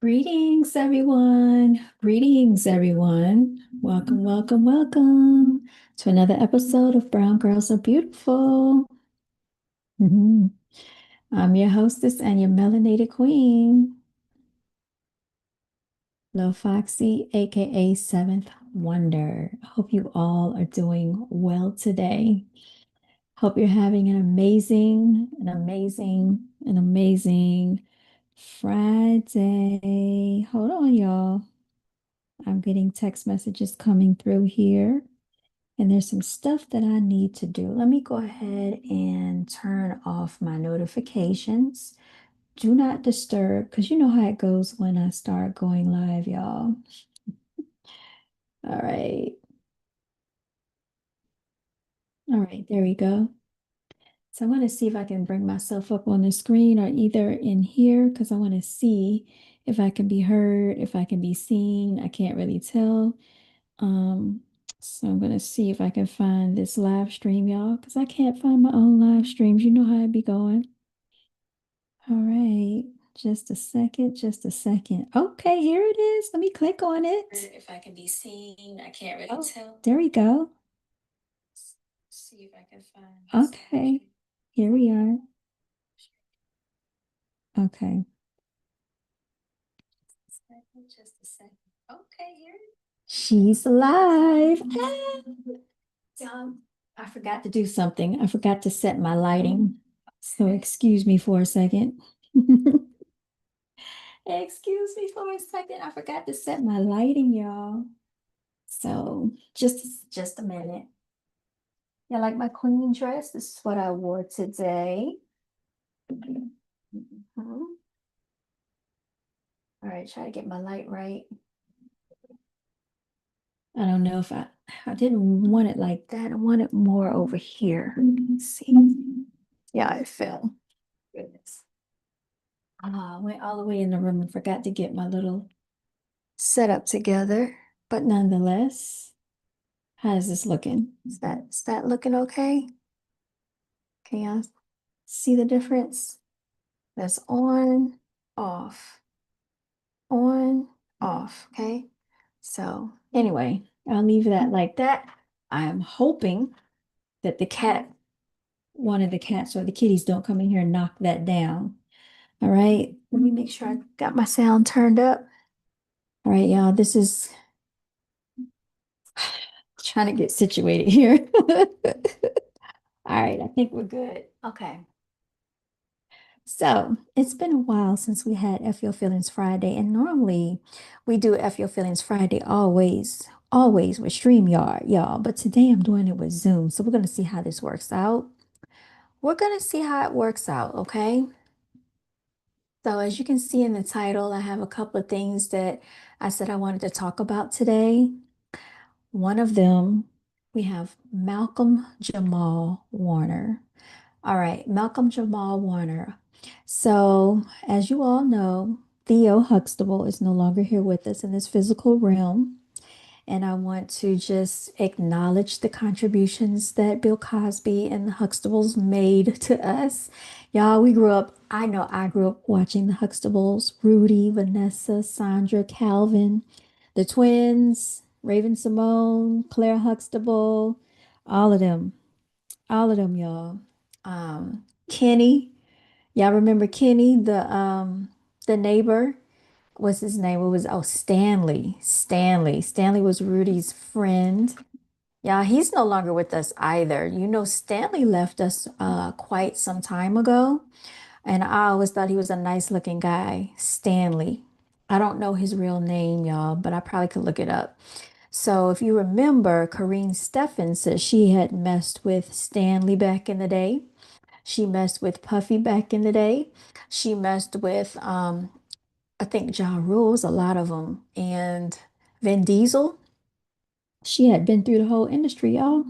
Greetings, everyone. Greetings, everyone. Welcome, welcome, welcome to another episode of Brown Girls Are Beautiful. Mhm. I'm your hostess and your melanated queen, Lil Foxy, aka Seventh Wonder. I hope you all are doing well today. Hope you're having an amazing Friday. Hold on, y'all. I'm getting text messages coming through here, and there's some stuff that I need to do. Let me go ahead and turn off my notifications. Do not disturb, because you know how it goes when I start going live, y'all. All right. All right, there we go. So I'm going to see if I can bring myself up on the screen or either in here because I want to see if I can be heard, if I can be seen. I can't really tell. Um, so I'm gonna see if I can find this live stream, y'all, because I can't find my own live streams. You know how it be going. All right, just a second, just a second. Okay, here it is. Let me click on it. If I can be seen, I can't really tell. There we go. See if I can find. Okay, here we are. Okay. Just a second. Okay, here. She's live. I forgot to do something. I forgot to set my lighting. So excuse me for a second. Excuse me for a second. I forgot to set my lighting, y'all. So just a minute. Yeah, like my queen dress. This is what I wore today. Mhm. All right, try to get my light right. I don't know if I didn't want it like that. I want it more over here. Let's see. Yeah, it fell. Goodness. I went all the way in the room and forgot to get my little setup together. But nonetheless, how is this looking? Is that looking okay? Can y'all see the difference? That's off, on, off. Okay. So anyway, I'll leave that like that. I'm hoping that one of the cats or the kitties don't come in here and knock that down. All right. Let me make sure I got my sound turned up. All right, y'all. This is trying to get situated here. All right, I think we're good. Okay. So it's been a while since we had F Your Feelings Friday, and normally we do F Your Feelings Friday always with StreamYard, y'all. But today I'm doing it with Zoom. So we're gonna see how this works out. We're gonna see how it works out, okay? So as you can see in the title, I have a couple of things that I said I wanted to talk about today. One of them, we have Malcolm Jamal Warner. All right, Malcolm Jamal Warner. So, as you all know, Theo Huxtable is no longer here with us in this physical realm. And I want to just acknowledge the contributions that Bill Cosby and the Huxtables made to us. Y'all, I know I grew up watching the Huxtables, Rudy, Vanessa, Sandra, Calvin, the twins, Raven Simone, Claire Huxtable, all of them, all of them, y'all. Kenny, y'all remember Kenny, the neighbor? What's his name? What was Stanley. Stanley was Rudy's friend. Yeah, he's no longer with us either. You know, Stanley left us quite some time ago, and I always thought he was a nice looking guy. Stanley. I don't know his real name, y'all, but I probably could look it up. So if you remember, Corrine Steffen says she had messed with Stanley back in the day. She messed with Puffy back in the day. She messed with I think Ja Rule's a lot of them. And Vin Diesel, she had been through the whole industry, y'all.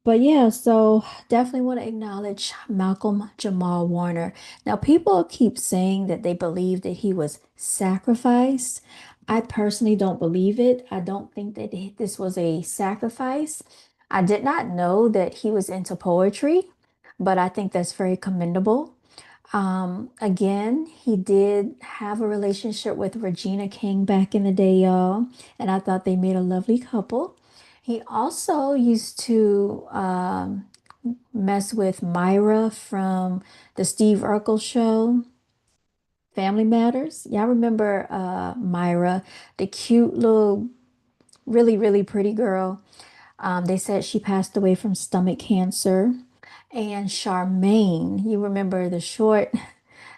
But yeah, so definitely want to acknowledge Malcolm Jamal Warner. Now, people keep saying that they believe that he was sacrificed. I personally don't believe it. I don't think that this was a sacrifice. I did not know that he was into poetry, but I think that's very commendable. Again, he did have a relationship with Regina King back in the day, y'all, and I thought they made a lovely couple. He also used to mess with Myra from the Steve Urkel show, Family Matters. Y'all remember Myra, the cute little, really, really pretty girl. They said she passed away from stomach cancer. And Charmaine, you remember the short,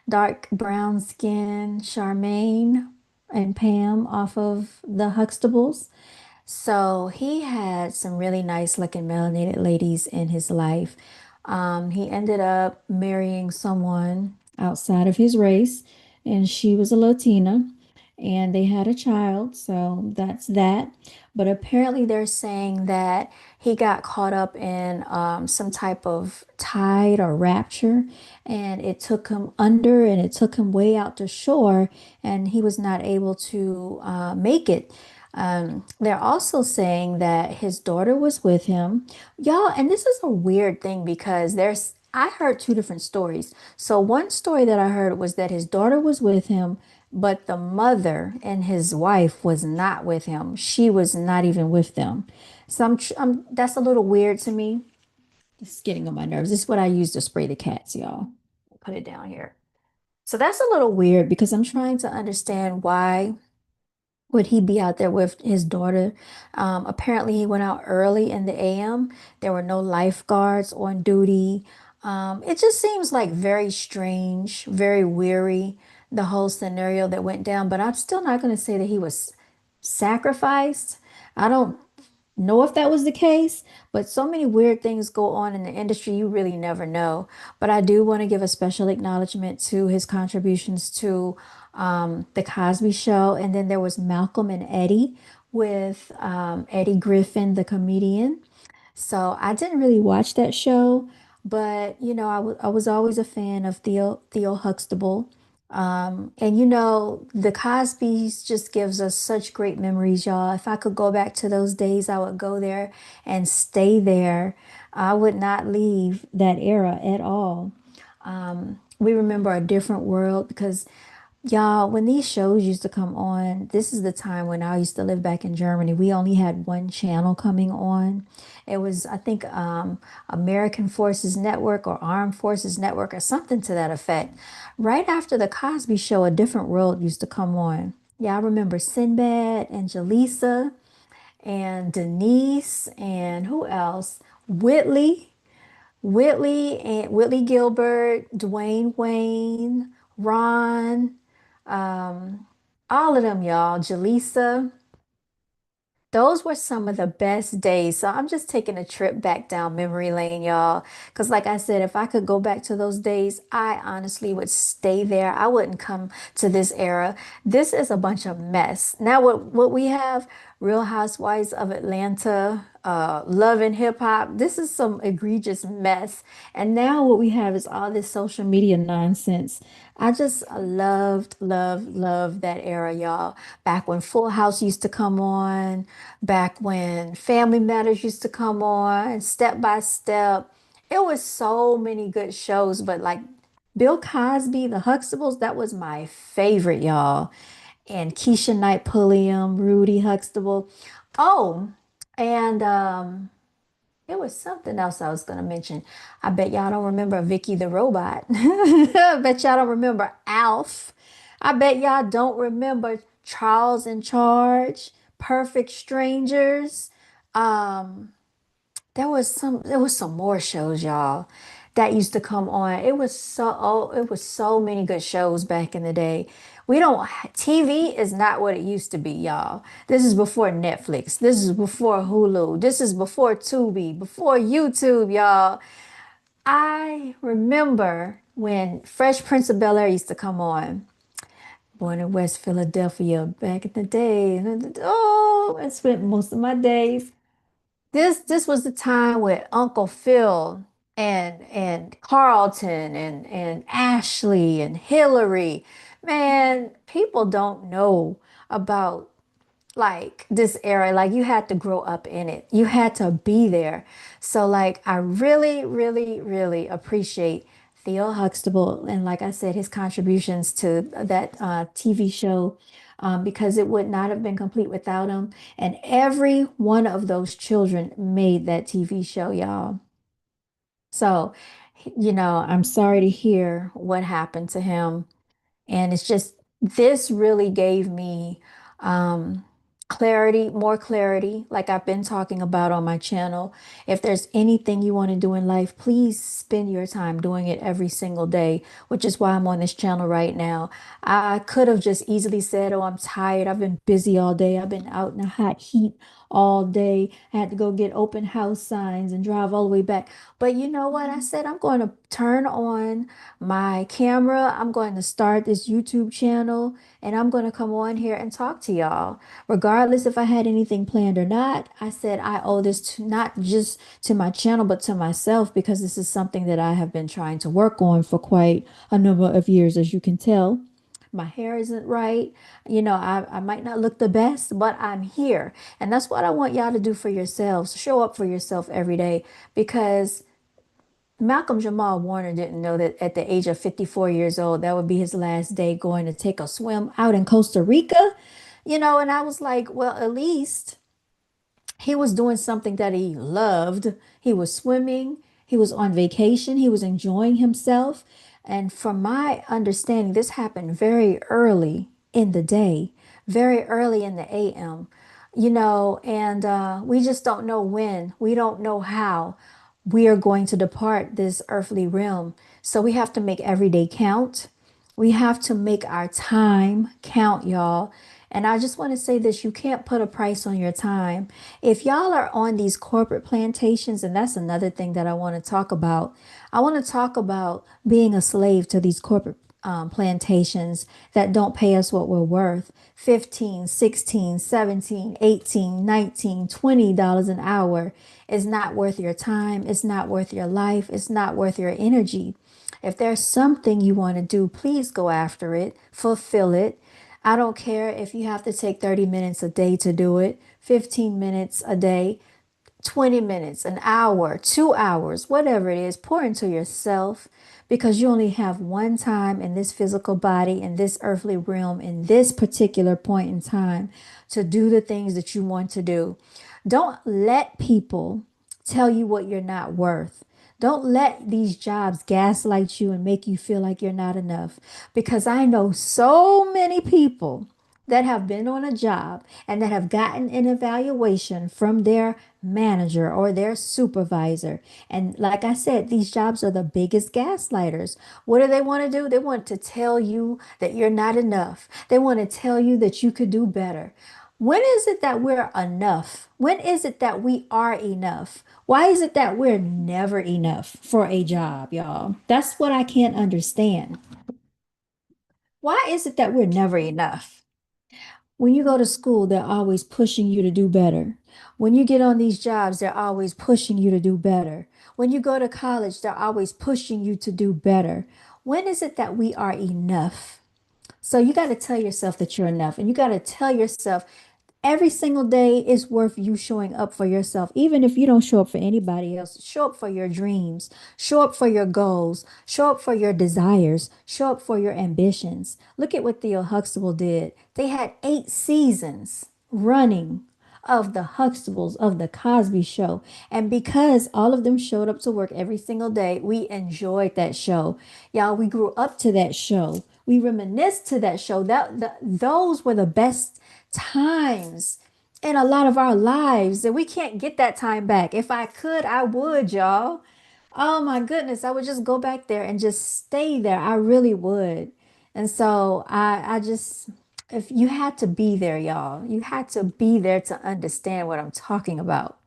dark brown skin Charmaine and Pam off of the Huxtables? So he had some really nice looking melanated ladies in his life. He ended up marrying someone outside of his race, and she was a Latina, and they had a child. So that's that. But apparently, they're saying that he got caught up in some type of tide or rapture, and it took him under and it took him way out to shore, and he was not able to make it. They're also saying that his daughter was with him. Y'all, and this is a weird thing because I heard two different stories. So one story that I heard was that his daughter was with him, but the mother and his wife was not with him. She was not even with them. So that's a little weird to me. It's getting on my nerves. This is what I use to spray the cats, y'all. Put it down here. So that's a little weird because I'm trying to understand why would he be out there with his daughter? Apparently, he went out early in the AM. There were no lifeguards on duty. It just seems like very strange, very weary, the whole scenario that went down. But I'm still not going to say that he was sacrificed. I don't know if that was the case, but so many weird things go on in the industry, you really never know. But I do want to give a special acknowledgement to his contributions to The Cosby Show. And then there was Malcolm and Eddie with Eddie Griffin, the comedian. So I didn't really watch that show, but I was always a fan of Theo Huxtable. And the Cosby's just gives us such great memories, y'all. If I could go back to those days, I would go there and stay there. I would not leave that era at all. We remember a different world because y'all, when these shows used to come on, this is the time when I used to live back in Germany. We only had one channel coming on. It was, I think, American Forces Network or Armed Forces Network or something to that effect. Right after the Cosby Show, A Different World used to come on. Yeah, I remember Sinbad and Jaleesa and Denise and who else? Whitley. Whitley and Whitley Gilbert, Dwayne Wayne, Ron, all of them, y'all. Jaleesa. Those were some of the best days. So I'm just taking a trip back down memory lane, y'all. Because, like I said, if I could go back to those days, I honestly would stay there. I wouldn't come to this era. This is a bunch of mess. Now, what we have, Real Housewives of Atlanta, Love and Hip Hop, this is some egregious mess. And now what we have is all this social media nonsense. I just loved, loved, loved that era, y'all. Back when Full House used to come on, back when Family Matters used to come on, Step by Step. It was so many good shows, but like Bill Cosby, The Huxtables, that was my favorite, y'all. And Keisha Knight Pulliam, Rudy Huxtable. Oh, and it was something else I was going to mention. I bet y'all don't remember Vicky the Robot. I bet y'all don't remember Alf. I bet y'all don't remember Charles in Charge, Perfect Strangers. Um, there was some more shows, y'all, that used to come on. It was so many good shows back in the day. We don't TV is not what it used to be, y'all. This is before Netflix. This is before Hulu. This is before Tubi, before YouTube, y'all. I remember when Fresh Prince of Bel-Air used to come on. Born in West Philadelphia back in the day. Oh, I spent most of my days this was the time with Uncle Phil and Carlton and Ashley and Hillary. Man, people don't know about like this era. Like you had to grow up in it. You had to be there. So like I really, really, really appreciate Theo Huxtable, and like I said, his contributions to that TV show, because it would not have been complete without him. And every one of those children made that TV show, y'all. So, I'm sorry to hear what happened to him. And it's just, this really gave me um, clarity, more clarity, like I've been talking about on my channel. If there's anything you want to do in life, please spend your time doing it every single day, which is why I'm on this channel right now. I could have just easily said, oh, I'm tired. I've been busy all day. I've been out in the hot heat all day. I had to go get open house signs and drive all the way back. But you know what? I said, I'm going to turn on my camera. I'm going to start this YouTube channel and I'm going to come on here and talk to y'all. Regardless if I had anything planned or not, I said I owe this to not just to my channel, but to myself because this is something that I have been trying to work on for quite a number of years, as you can tell. My hair isn't right. I might not look the best, but I'm here. And that's what I want y'all to do for yourselves. Show up for yourself every day because Malcolm Jamal Warner didn't know that at the age of 54 years old, that would be his last day going to take a swim out in Costa Rica. And I was like, well, at least he was doing something that he loved. He was swimming, he was on vacation, he was enjoying himself. And from my understanding, this happened very early in the day, very early in the AM, and we just don't know when, we don't know how we are going to depart this earthly realm. So we have to make every day count. We have to make our time count, y'all. And I just want to say this, you can't put a price on your time. If y'all are on these corporate plantations, and that's another thing that I want to talk about. I want to talk about being a slave to these corporate plantations that don't pay us what we're worth. 15, 16, 17, 18, 19, $20 an hour is not worth your time. It's not worth your life. It's not worth your energy. If there's something you want to do, please go after it, fulfill it. I don't care if you have to take 30 minutes a day to do it, 15 minutes a day, 20 minutes, an hour, 2 hours, whatever it is, pour into yourself because you only have one time in this physical body, in this earthly realm, in this particular point in time to do the things that you want to do. Don't let people tell you what you're not worth. Don't let these jobs gaslight you and make you feel like you're not enough. Because I know so many people that have been on a job and that have gotten an evaluation from their manager or their supervisor. And like I said, these jobs are the biggest gaslighters. What do they want to do? They want to tell you that you're not enough. They want to tell you that you could do better. When is it that we're enough? When is it that we are enough? Why is it that we're never enough for a job, y'all? That's what I can't understand. Why is it that we're never enough? When you go to school, they're always pushing you to do better. When you get on these jobs, they're always pushing you to do better. When you go to college, they're always pushing you to do better. When is it that we are enough? So you got to tell yourself that you're enough. And you got to tell yourself every single day is worth you showing up for yourself. Even if you don't show up for anybody else, show up for your dreams, show up for your goals, show up for your desires, show up for your ambitions. Look at what Theo Huxtable did. They had 8 seasons running of the Huxtables, of the Cosby Show. And because all of them showed up to work every single day, we enjoyed that show. Y'all, we grew up to that show. We reminisced to that show. Those were the best times in a lot of our lives that we can't get that time back. If I could, I would, y'all. Oh my goodness, I would just go back there and just stay there. I really would. And so I just, if you had to be there, y'all, you had to be there to understand what I'm talking about.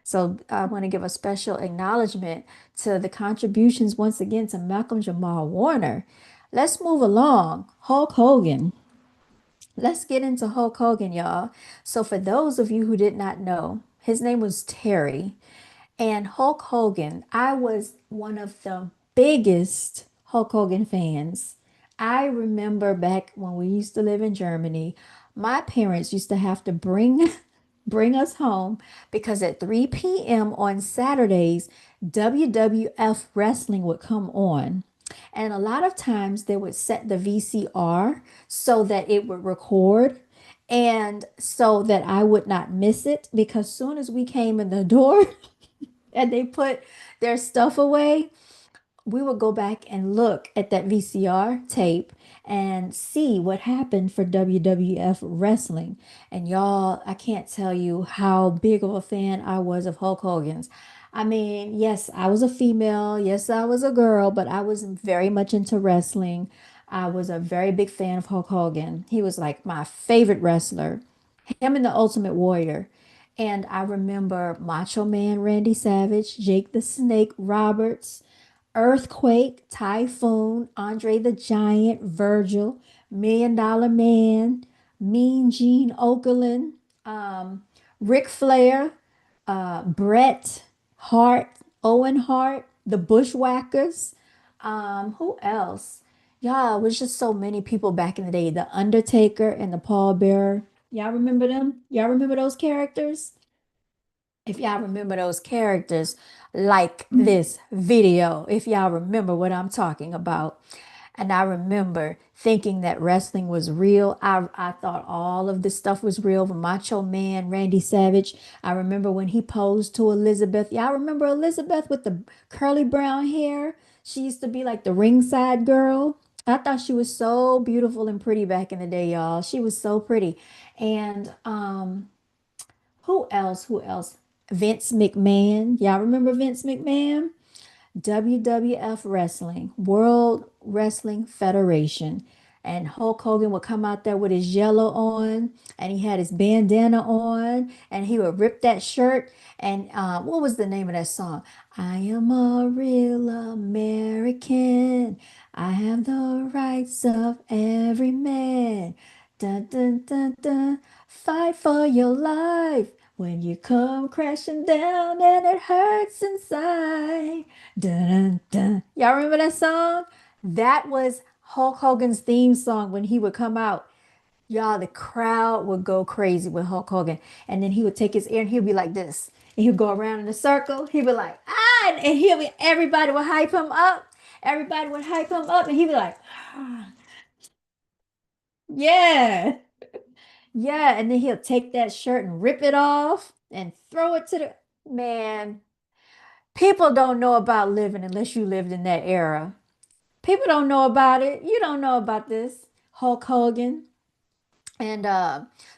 So I want to give a special acknowledgement to the contributions once again to Malcolm Jamal Warner. Let's move along. Hulk Hogan. Let's get into Hulk Hogan, y'all. So, for those of you who did not know, his name was Terry. And Hulk Hogan, I was one of the biggest Hulk Hogan fans. I remember back when we used to live in Germany, my parents used to have to bring us home because at 3 p.m. on Saturdays, WWF wrestling would come on. And a lot of times they would set the VCR so that it would record and so that I would not miss it because soon as we came in the door and they put their stuff away, we would go back and look at that VCR tape and see what happened for WWF wrestling. And y'all, I can't tell you how big of a fan I was of Hulk Hogan's. I mean, yes, I was a female, yes, I was a girl, but I was very much into wrestling. I was a very big fan of Hulk Hogan. He was like my favorite wrestler, him and the Ultimate Warrior. And I remember Macho Man Randy Savage, Jake the Snake Roberts, Earthquake, Typhoon, Andre the Giant, Virgil, Million Dollar Man, Mean Gene Okerlund, um, Ric Flair, Bret Hart, Owen Hart, the Bushwhackers. Who else? Yeah, it was just so many people back in the day. The Undertaker and the Paul Bearer. Y'all remember them? Y'all remember those characters? If y'all remember those characters, like this video, if y'all remember what I'm talking about. And I remember thinking that wrestling was real. I thought all of this stuff was real. The Macho Man, Randy Savage. I remember when he posed to Elizabeth. Y'all remember Elizabeth with the curly brown hair? She used to be like the ringside girl. I thought she was so beautiful and pretty back in the day, y'all. She was so pretty. And who else? Who else? Vince McMahon. Y'all remember Vince McMahon? WWF Wrestling, World Wrestling Federation. And Hulk Hogan would come out there with his yellow on, and he had his bandana on, and he would rip that shirt. And what was the name of that song? I am a real American. I have the rights of every man. Dun, dun, dun, dun. Fight for your life when you come crashing down and it hurts inside. Dun, dun, dun. Y'all remember that song? That was Hulk Hogan's theme song when he would come out. Y'all, the crowd would go crazy with Hulk Hogan. And then he would take his ear and he'd be like this. And he'd go around in a circle. He'd be like, ah, and he'll be, everybody would hype him up. Everybody would hype him up. And he'd be like, ah, yeah. Yeah. And then he'll take that shirt and rip it off and throw it to the man. People don't know about living unless you lived in that era. People don't know about it. You don't know about this. Hulk Hogan. And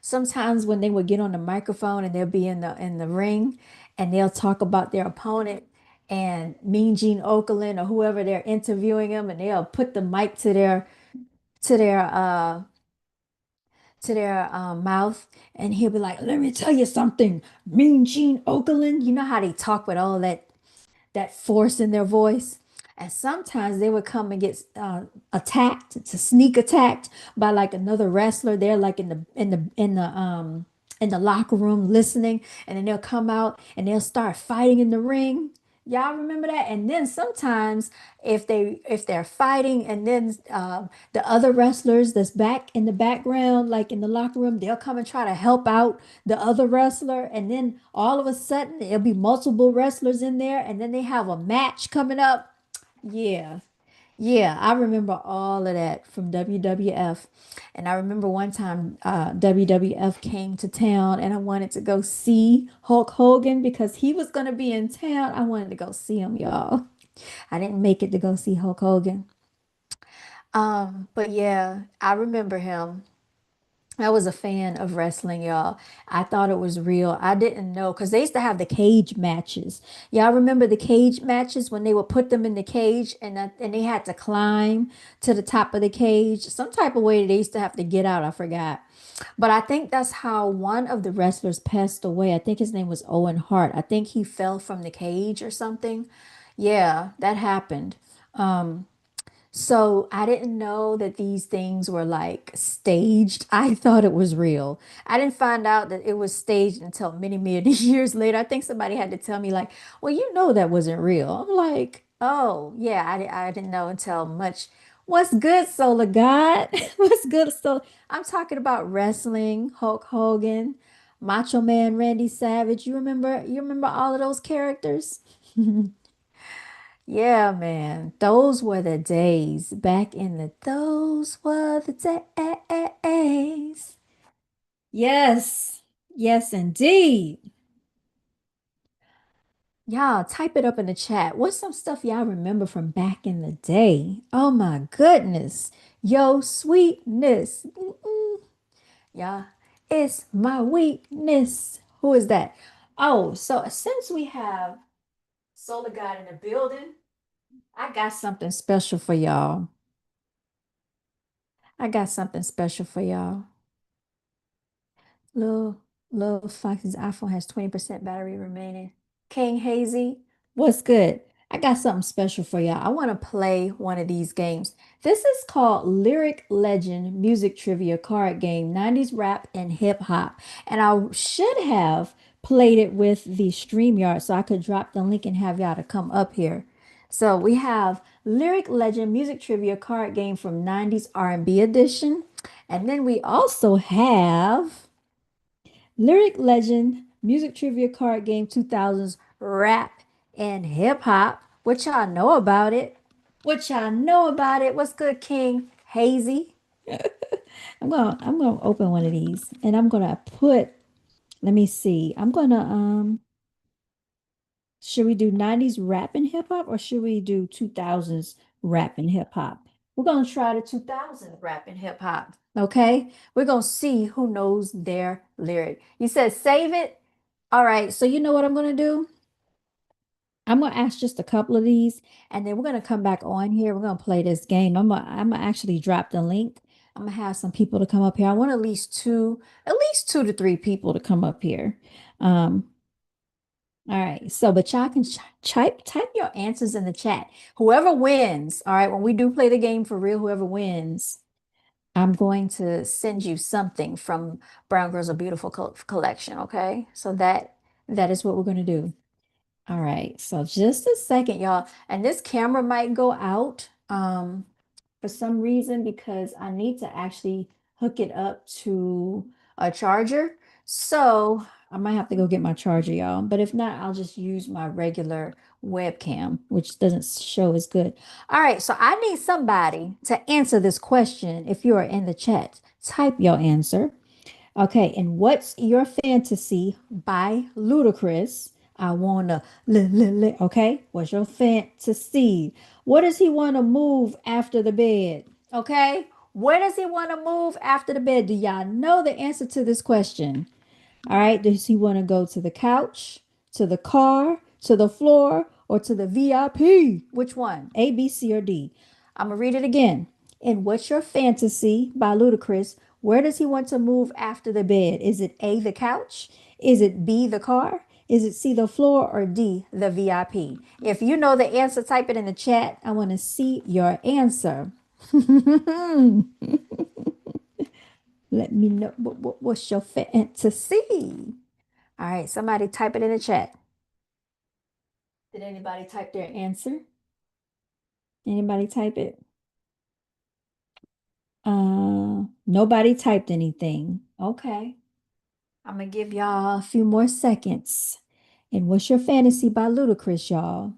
sometimes when they would get on the microphone and they'll be in the ring and they'll talk about their opponent and Mean Gene Okerlund or whoever they're interviewing them and they'll put the mic to their mouth and he'll be like, "Let me tell you something, Mean Gene Okerlund." You know how they talk with all that force in their voice. And sometimes they would come and get attacked, to sneak attacked by like another wrestler. They're like in the locker room listening, and then they'll come out and they'll start fighting in the ring. Y'all remember that? And then sometimes if they're fighting, and then the other wrestlers that's back in the background, like in the locker room, they'll come and try to help out the other wrestler. And then all of a sudden, it'll be multiple wrestlers in there, and then they have a match coming up. Yeah. Yeah, I remember all of that from WWF. And I remember one time WWF came to town and I wanted to go see Hulk Hogan because he was going to be in town. I wanted to go see him, y'all. I didn't make it to go see Hulk Hogan. But yeah, I remember him. I was a fan of wrestling, y'all. I thought it was real. I didn't know because they used to have the cage matches. Y'all remember the cage matches when they would put them in the cage and they had to climb to the top of the cage. Some type of way they used to have to get out. I forgot. But I think that's how one of the wrestlers passed away. I think his name was Owen Hart. I think he fell from the cage or something. Yeah, that happened. So I didn't know that these things were like staged. I thought it was real. I didn't find out that it was staged until many, many years later. I think somebody had to tell me like, well, you know that wasn't real. I'm like, oh yeah, I didn't know until much. What's good, Solar God? What's good, Solar? I'm talking about wrestling, Hulk Hogan, Macho Man Randy Savage. You remember all of those characters? Yeah, man. Those were the days back in the those were the days. Yes. Yes, indeed. Y'all type it up in the chat. What's some stuff y'all remember from back in the day? Oh my goodness. Yo, sweetness. Mm-mm. Yeah, it's my weakness. Who is that? Oh, so since we have Solar God in the building, I got something special for y'all. I got something special for y'all. Lil Lil Fox's iPhone has 20% battery remaining. King Hazy, what's good? I got something special for y'all. I want to play one of these games. This is called Lyric Legend Music Trivia Card Game, 90s rap and hip hop. And I should have played it with the StreamYard so I could drop the link and have y'all to come up here. So we have Lyric Legend Music Trivia Card Game from 90s R&B edition. And then we also have Lyric Legend, Music Trivia Card Game 2000s, Rap and Hip Hop. What y'all know about it? What y'all know about it? What's good, King Hazy? I'm gonna open one of these and I'm gonna put, let me see. Should we do 90s rap and hip hop or should we do 2000s rap and hip hop? We're gonna try the 2000s rap and hip hop. Okay? We're gonna see who knows their lyric. You said save it. All right, so you know what I'm gonna do? I'm gonna ask just a couple of these, and then we're gonna come back on here. We're gonna play this game. I'm gonna actually drop the link. I'm gonna have some people to come up here. I want at least two to three people to come up here. Um, all right. So, but y'all can type your answers in the chat. Whoever wins, all right, when we do play the game for real, whoever wins, I'm going to send you something from Brown Girls a Beautiful collection. Okay, so that is what we're going to do. All right, so just a second, y'all. And this camera might go out for some reason because I need to actually hook it up to a charger. So I might have to go get my charger, y'all. But if not, I'll just use my regular webcam, which doesn't show as good. All right, so I need somebody to answer this question. If you are in the chat, type your answer. Okay, and what's your fantasy by Ludacris? I wanna okay? What's your fantasy? What does he want to move after the bed? Okay? Where does he want to move after the bed? Do y'all know the answer to this question? All right, does he want to go to the couch, to the car, to the floor, or to the VIP? Which one? A, B, C, or D? I'm gonna read it again. In What's Your Fantasy by Ludacris, where does he want to move after the bed? Is it A, the couch? Is it B, the car? Is it C, the floor? Or D, the VIP? If you know the answer, type it in the chat. I want to see your answer. Let me know what's your fantasy. All right, somebody type it in the chat. Did anybody type their answer? Anybody type it? Nobody typed anything. Okay. I'm gonna give y'all a few more seconds. And what's your fantasy by Ludacris, y'all?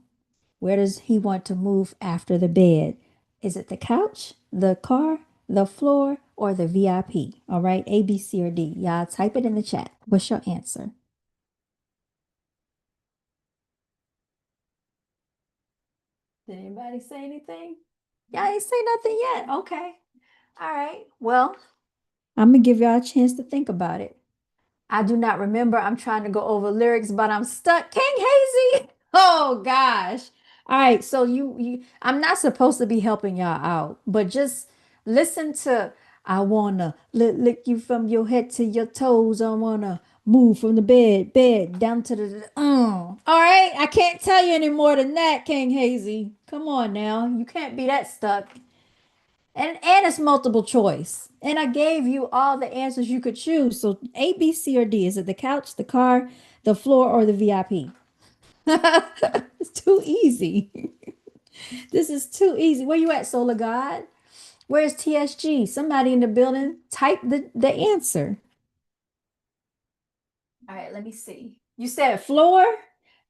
Where does he want to move after the bed? Is it the couch, the car, the floor, or the VIP? All right, A, B, C, or D. Y'all type it in the chat. What's your answer? Did anybody say anything? Y'all ain't say nothing yet. Okay. All right. Well, I'm gonna give y'all a chance to think about it. I do not remember. I'm trying to go over lyrics, but I'm stuck. King Hazy. Oh gosh. All right, so you I'm not supposed to be helping y'all out, but just listen to I wanna lick you from your head to your toes. I wanna move from the bed down to the All right, I can't tell you any more than that, King Hazy. Come on now. You can't be that stuck. And it's multiple choice. And I gave you all the answers you could choose. So A, B, C, or D. Is it the couch, the car, the floor, or the VIP? It's too easy. This is too easy. Where you at, Solar God? Where's TSG? Somebody in the building, type the answer. All right, let me see. You said floor?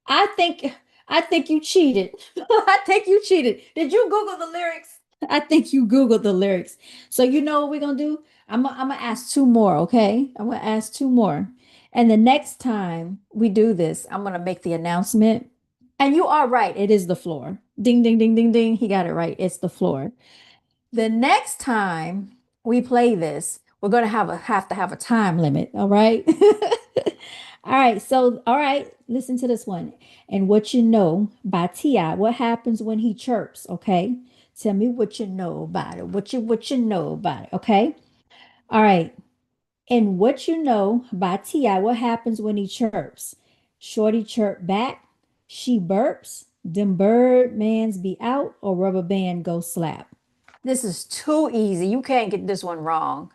I think I think you cheated. I think you cheated. Did you Google the lyrics? I think you Googled the lyrics. So you know what we're gonna do? I'm gonna ask two more, okay? I'm gonna ask two more. And the next time we do this, I'm gonna make the announcement. And you are right, it is the floor. Ding, ding, ding, ding, ding. He got it right. It's the floor. The next time we play this, we're gonna have to have a time limit, all right? All right, so all right, listen to this one. And What You Know by T.I. What happens when he chirps, okay? Tell me what you know about it. What you know about it, okay? All right. And What You Know by T.I. What happens when he chirps? Shorty chirp back, she burps, them bird mans be out, or rubber band go slap. This is too easy. You can't get this one wrong.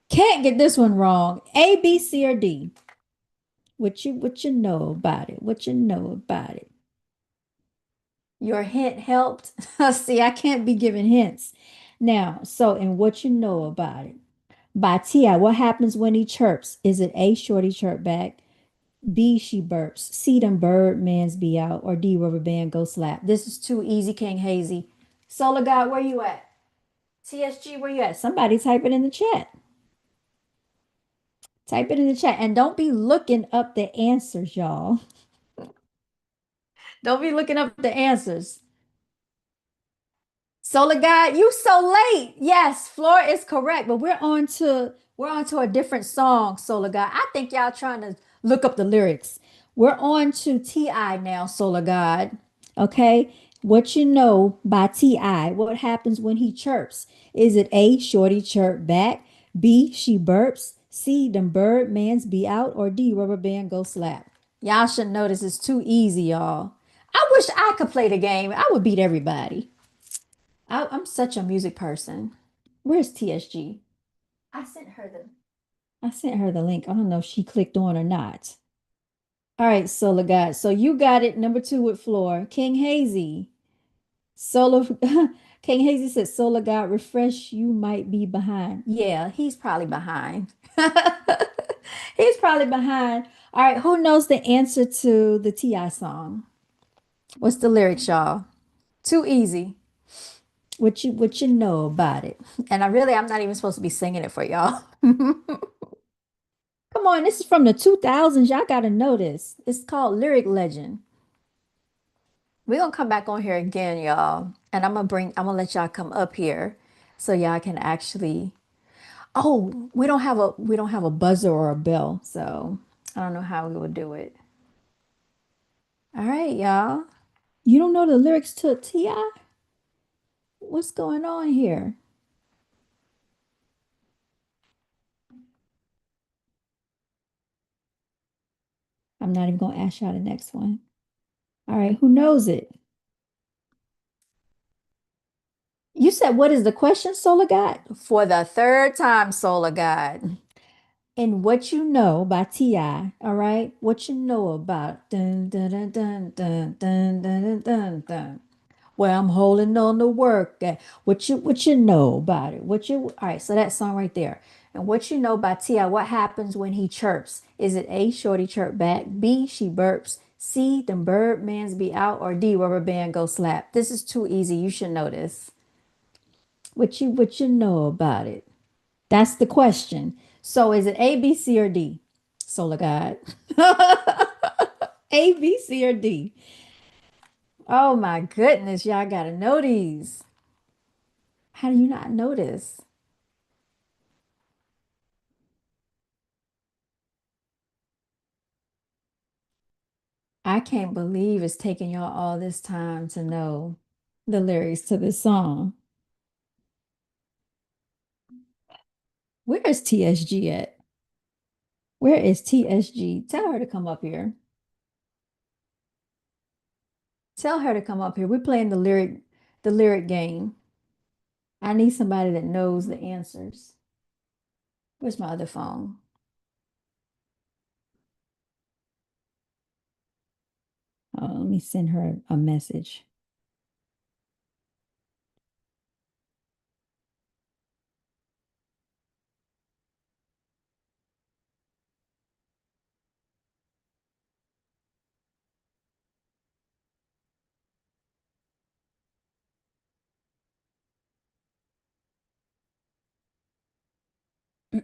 Can't get this one wrong. A, B, C, or D. What you know about it? What you know about it? Your hint helped. See, I can't be giving hints. Now, so in What You Know About It by T.I., what happens when he chirps? Is it A, shorty chirp back? B, she burps. C, them bird mans be out. Or D, rubber band go slap. This is too easy, King Hazy. Solar God, where you at? TSG, where you at? Somebody type it in the chat. Type it in the chat. And don't be looking up the answers, y'all. Don't be looking up the answers. Solar guy, you so late. Yes, floor is correct, but we're on to a different song, Solar guy. I think y'all trying to look up the lyrics. We're on to T.I. now, Solar God. Okay. What You Know by T.I. What happens when he chirps? Is it A, shorty chirp back? B, she burps? C, them bird mans be out? Or D, rubber band go slap? Y'all should know this is too easy, y'all. I wish I could play the game. I would beat everybody. I'm such a music person. Where's TSG? I sent her the I sent her the link. I don't know if she clicked on or not. All right, Solar God. So you got it. Number two with Floor. King Hazy. Solar King Hazy said Solar God refresh. You might be behind. Yeah, he's probably behind. He's probably behind. All right, who knows the answer to the T.I. song? What's the lyrics, y'all? Too easy. What you know about it? And I'm not even supposed to be singing it for y'all. Come on, this is from the 2000s. Y'all gotta know this. It's called Lyric Legend. We're gonna come back on here again, y'all. And I'm gonna let y'all come up here so y'all can actually. Oh, we don't have a buzzer or a bell, so I don't know how we would do it. All right, y'all. You don't know the lyrics to T.I.? What's going on here? I'm not even gonna ask y'all the next one. All right, who knows it? You said, what is the question, Solar God? For the third time, Solar God. And What You Know by T.I. All right. What you know about dun dun dun dun dun dun dun dun dun dun. Well, I'm holding on to work. What you know about it? What you all right, so that song right there. And What You Know by T.I. What happens when he chirps? Is it A, shorty chirp back? B, she burps? C, them bird mans be out? Or D, rubber band go slap? This is too easy. You should know this. What you know about it? That's the question. So is it A, B, C, or D? Solar God. A, B, C, or D? Oh my goodness, y'all gotta know these. How do you not know this? I can't believe it's taking y'all all this time to know the lyrics to this song. Where is TSG at? Where is TSG? Tell her to come up here. Tell her to come up here. We're playing the lyric game. I need somebody that knows the answers. Where's my other phone? Oh, let me send her a message. All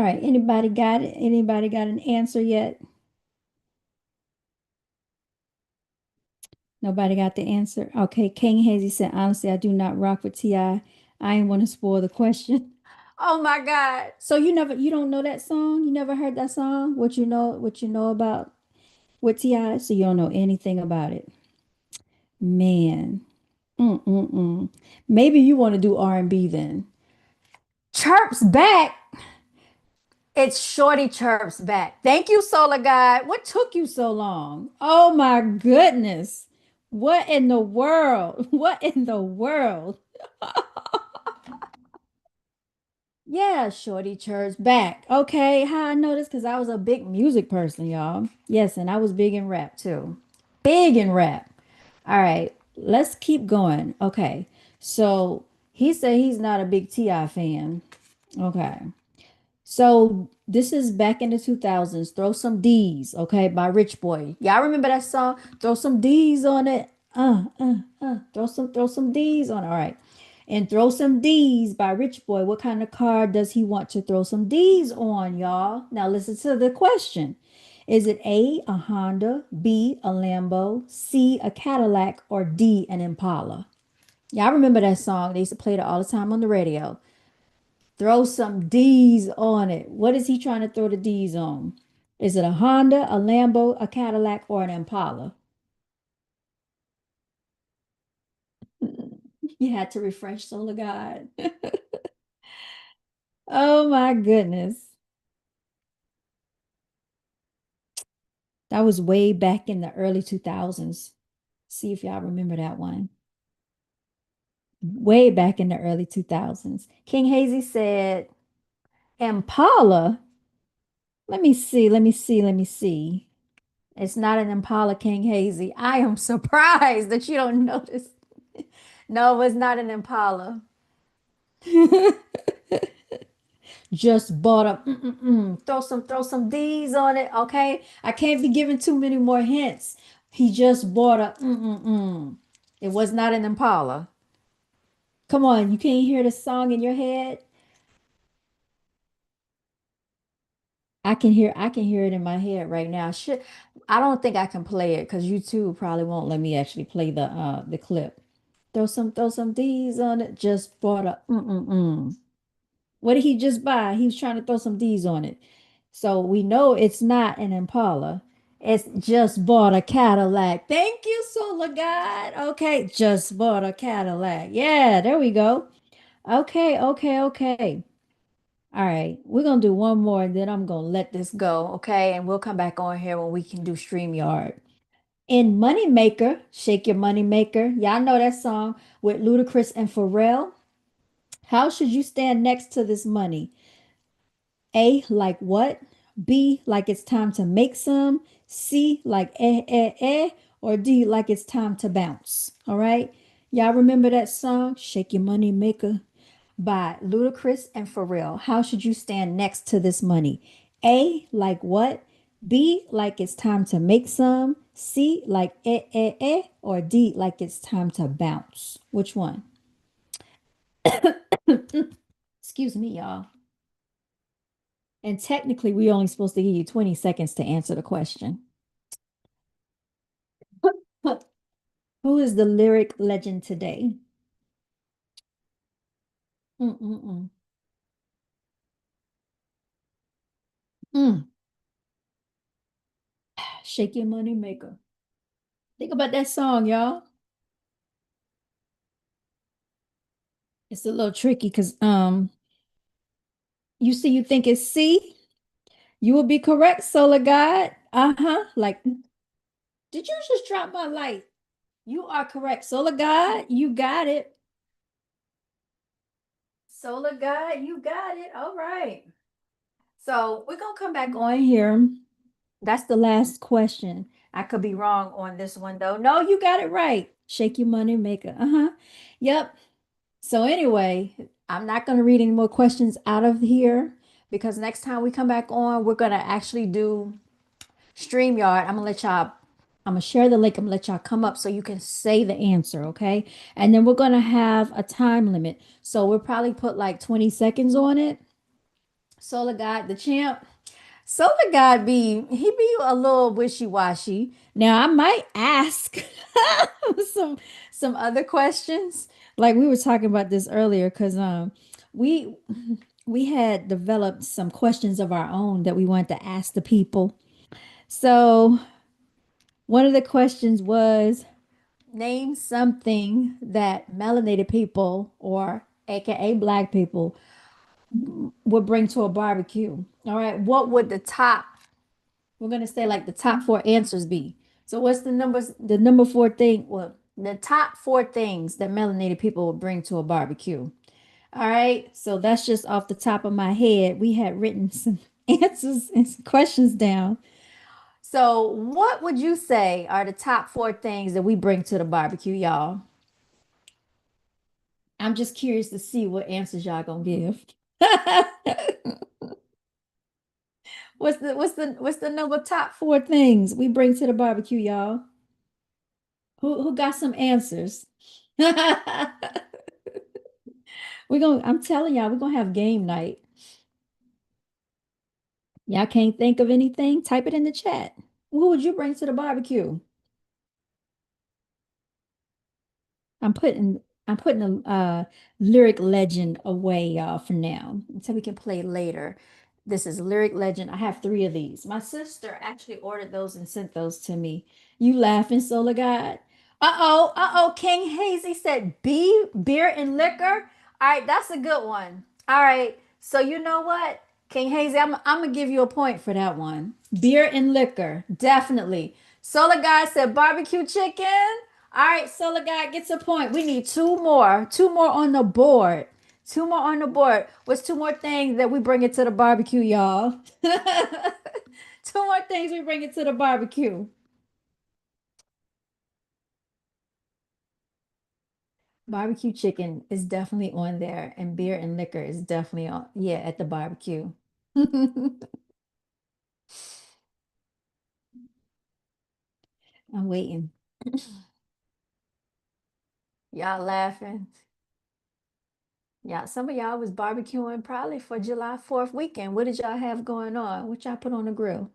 right, anybody got it? Anybody got an answer yet? Nobody got the answer. Okay, King Hazy said, honestly, I do not rock with T.I. I ain't want to spoil the question. Oh my God. So you don't know that song? You never heard that song? What you know about with T.I.? So you don't know anything about it. Man. Mm-mm-mm. Maybe you want to do R&B then. Chirps back. It's Shorty Chirps back. Thank you, Solar God. What took you so long? Oh my goodness. What in the world? What in the world? Yeah, Shorty Church back. Okay, how I know this? Because I was a big music person, y'all. Yes, and I was big in rap too. Big in rap. All right, let's keep going. Okay, so he said he's not a big T.I. fan. Okay. So this is back in the 2000s. Throw some D's, okay, by Rich Boy. Y'all remember that song? Throw some D's on it. Throw some D's on it. All right. And throw some D's by Rich Boy. What kind of car does he want to throw some D's on, y'all? Now listen to the question. Is it A, Honda, B, a Lambo, C, a Cadillac, or D, an Impala? Y'all remember that song? They used to play it all the time on the radio. Throw some D's on it. What is he trying to throw the D's on? Is it a Honda, a Lambo, a Cadillac, or an Impala? You had to refresh Solar God. Oh my goodness. That was way back in the early 2000s. See if y'all remember that one. Way back in the early 2000s. King Hazy said, Impala. Let me see. It's not an Impala, King Hazy. I am surprised that you don't know this. No, it's not an Impala. Just bought a throw some D's on it, okay? I can't be giving too many more hints. He just bought a It was not an Impala. Come on, you can't hear the song in your head? I can hear it in my head right now. Shit, I don't think I can play it because YouTube probably won't let me actually play the clip. Throw some D's on it. Just bought a What did he just buy? He was trying to throw some D's on it. So we know it's not an Impala. It's just bought a Cadillac. Thank you, Solar God. Okay, just bought a Cadillac. Yeah, there we go. Okay. All right, we're gonna do one more and then I'm gonna let this go, okay? And we'll come back on here when we can do StreamYard. In Moneymaker, Shake Your Moneymaker, y'all know that song with Ludacris and Pharrell. How should you stand next to this money? A, like what? B, like it's time to make some. C, like or D, like it's time to bounce. All right. Y'all remember that song, Shake Your Money Maker by Ludacris and Pharrell. How should you stand next to this money? A, like what? B, like it's time to make some. C, like or D, like it's time to bounce. Which one? Excuse me, y'all. And technically, we only supposed to give you 20 seconds to answer the question. Who is the lyric legend today? Mm-mm-mm. Mm. Shake your money maker. Think about that song, y'all. It's a little tricky because you see you think it's C. You will be correct, Solar God. Uh-huh. Like, did you just drop my light? You are correct. Solar God, you got it. Solar God, you got it. All right. So we're gonna come back on here. That's the last question. I could be wrong on this one though. No, you got it right. Shake your money maker. Uh-huh. Yep. So anyway, I'm not going to read any more questions out of here because next time we come back on, we're going to actually do StreamYard. I'm going to let y'all I'm gonna share the link. I'm gonna let y'all come up so you can say the answer, okay? And then we're gonna have a time limit. So we'll probably put like 20 seconds on it. Solar God, the champ. Solar God he be a little wishy-washy. Now I might ask some some other questions. Like we were talking about this earlier, because we we had developed some questions of our own that we wanted to ask the people. So one of the questions was, name something that melanated people, or AKA black people, would bring to a barbecue. All right. What would we're going to say like the top four answers be? So what's the number four thing? Well, the top four things that melanated people would bring to a barbecue. All right. So that's just off the top of my head. We had written some answers and some questions down. So, what would you say are the top four things that we bring to the barbecue, y'all? I'm just curious to see what answers y'all gonna give. What's the number top four things we bring to the barbecue, y'all? Who got some answers? I'm telling y'all, we're gonna have game night. Y'all can't think of anything? Type it in the chat. Who would you bring to the barbecue? I'm putting I'm putting a lyric legend away, y'all, for now until we can play later. This is lyric legend. I have three of these. My sister actually ordered those and sent those to me. You laughing, Solar God? Uh-oh, uh-oh. King Hazy said beer and liquor. All right, that's a good one. All right. So you know what? King Hazy, I'm gonna give you a point for that one. Beer and liquor, definitely. Solar God said barbecue chicken. All right, Solar Guy gets a point. We need two more. Two more on the board. Two more on the board. What's two more things that we bring it to the barbecue, y'all? Two more things we bring it to the barbecue. Barbecue chicken is definitely on there, and beer and liquor is definitely on, yeah, at the barbecue. I'm waiting. Y'all laughing? Yeah, some of y'all was barbecuing probably for July 4th weekend. What did y'all have going on? What y'all put on the grill?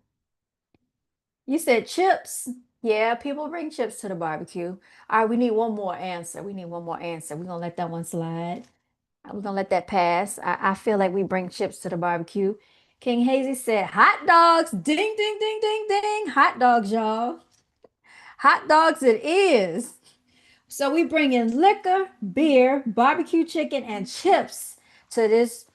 You said chips. Yeah, people bring chips to the barbecue. All right, we need one more answer. We need one more answer. We're gonna let that one slide. We're gonna let that pass. I feel like we bring chips to the barbecue. King Hazy said hot dogs. Ding, ding, ding, ding, ding. Hot dogs, y'all. Hot dogs it is. So we bring in liquor, beer, barbecue chicken, and chips to this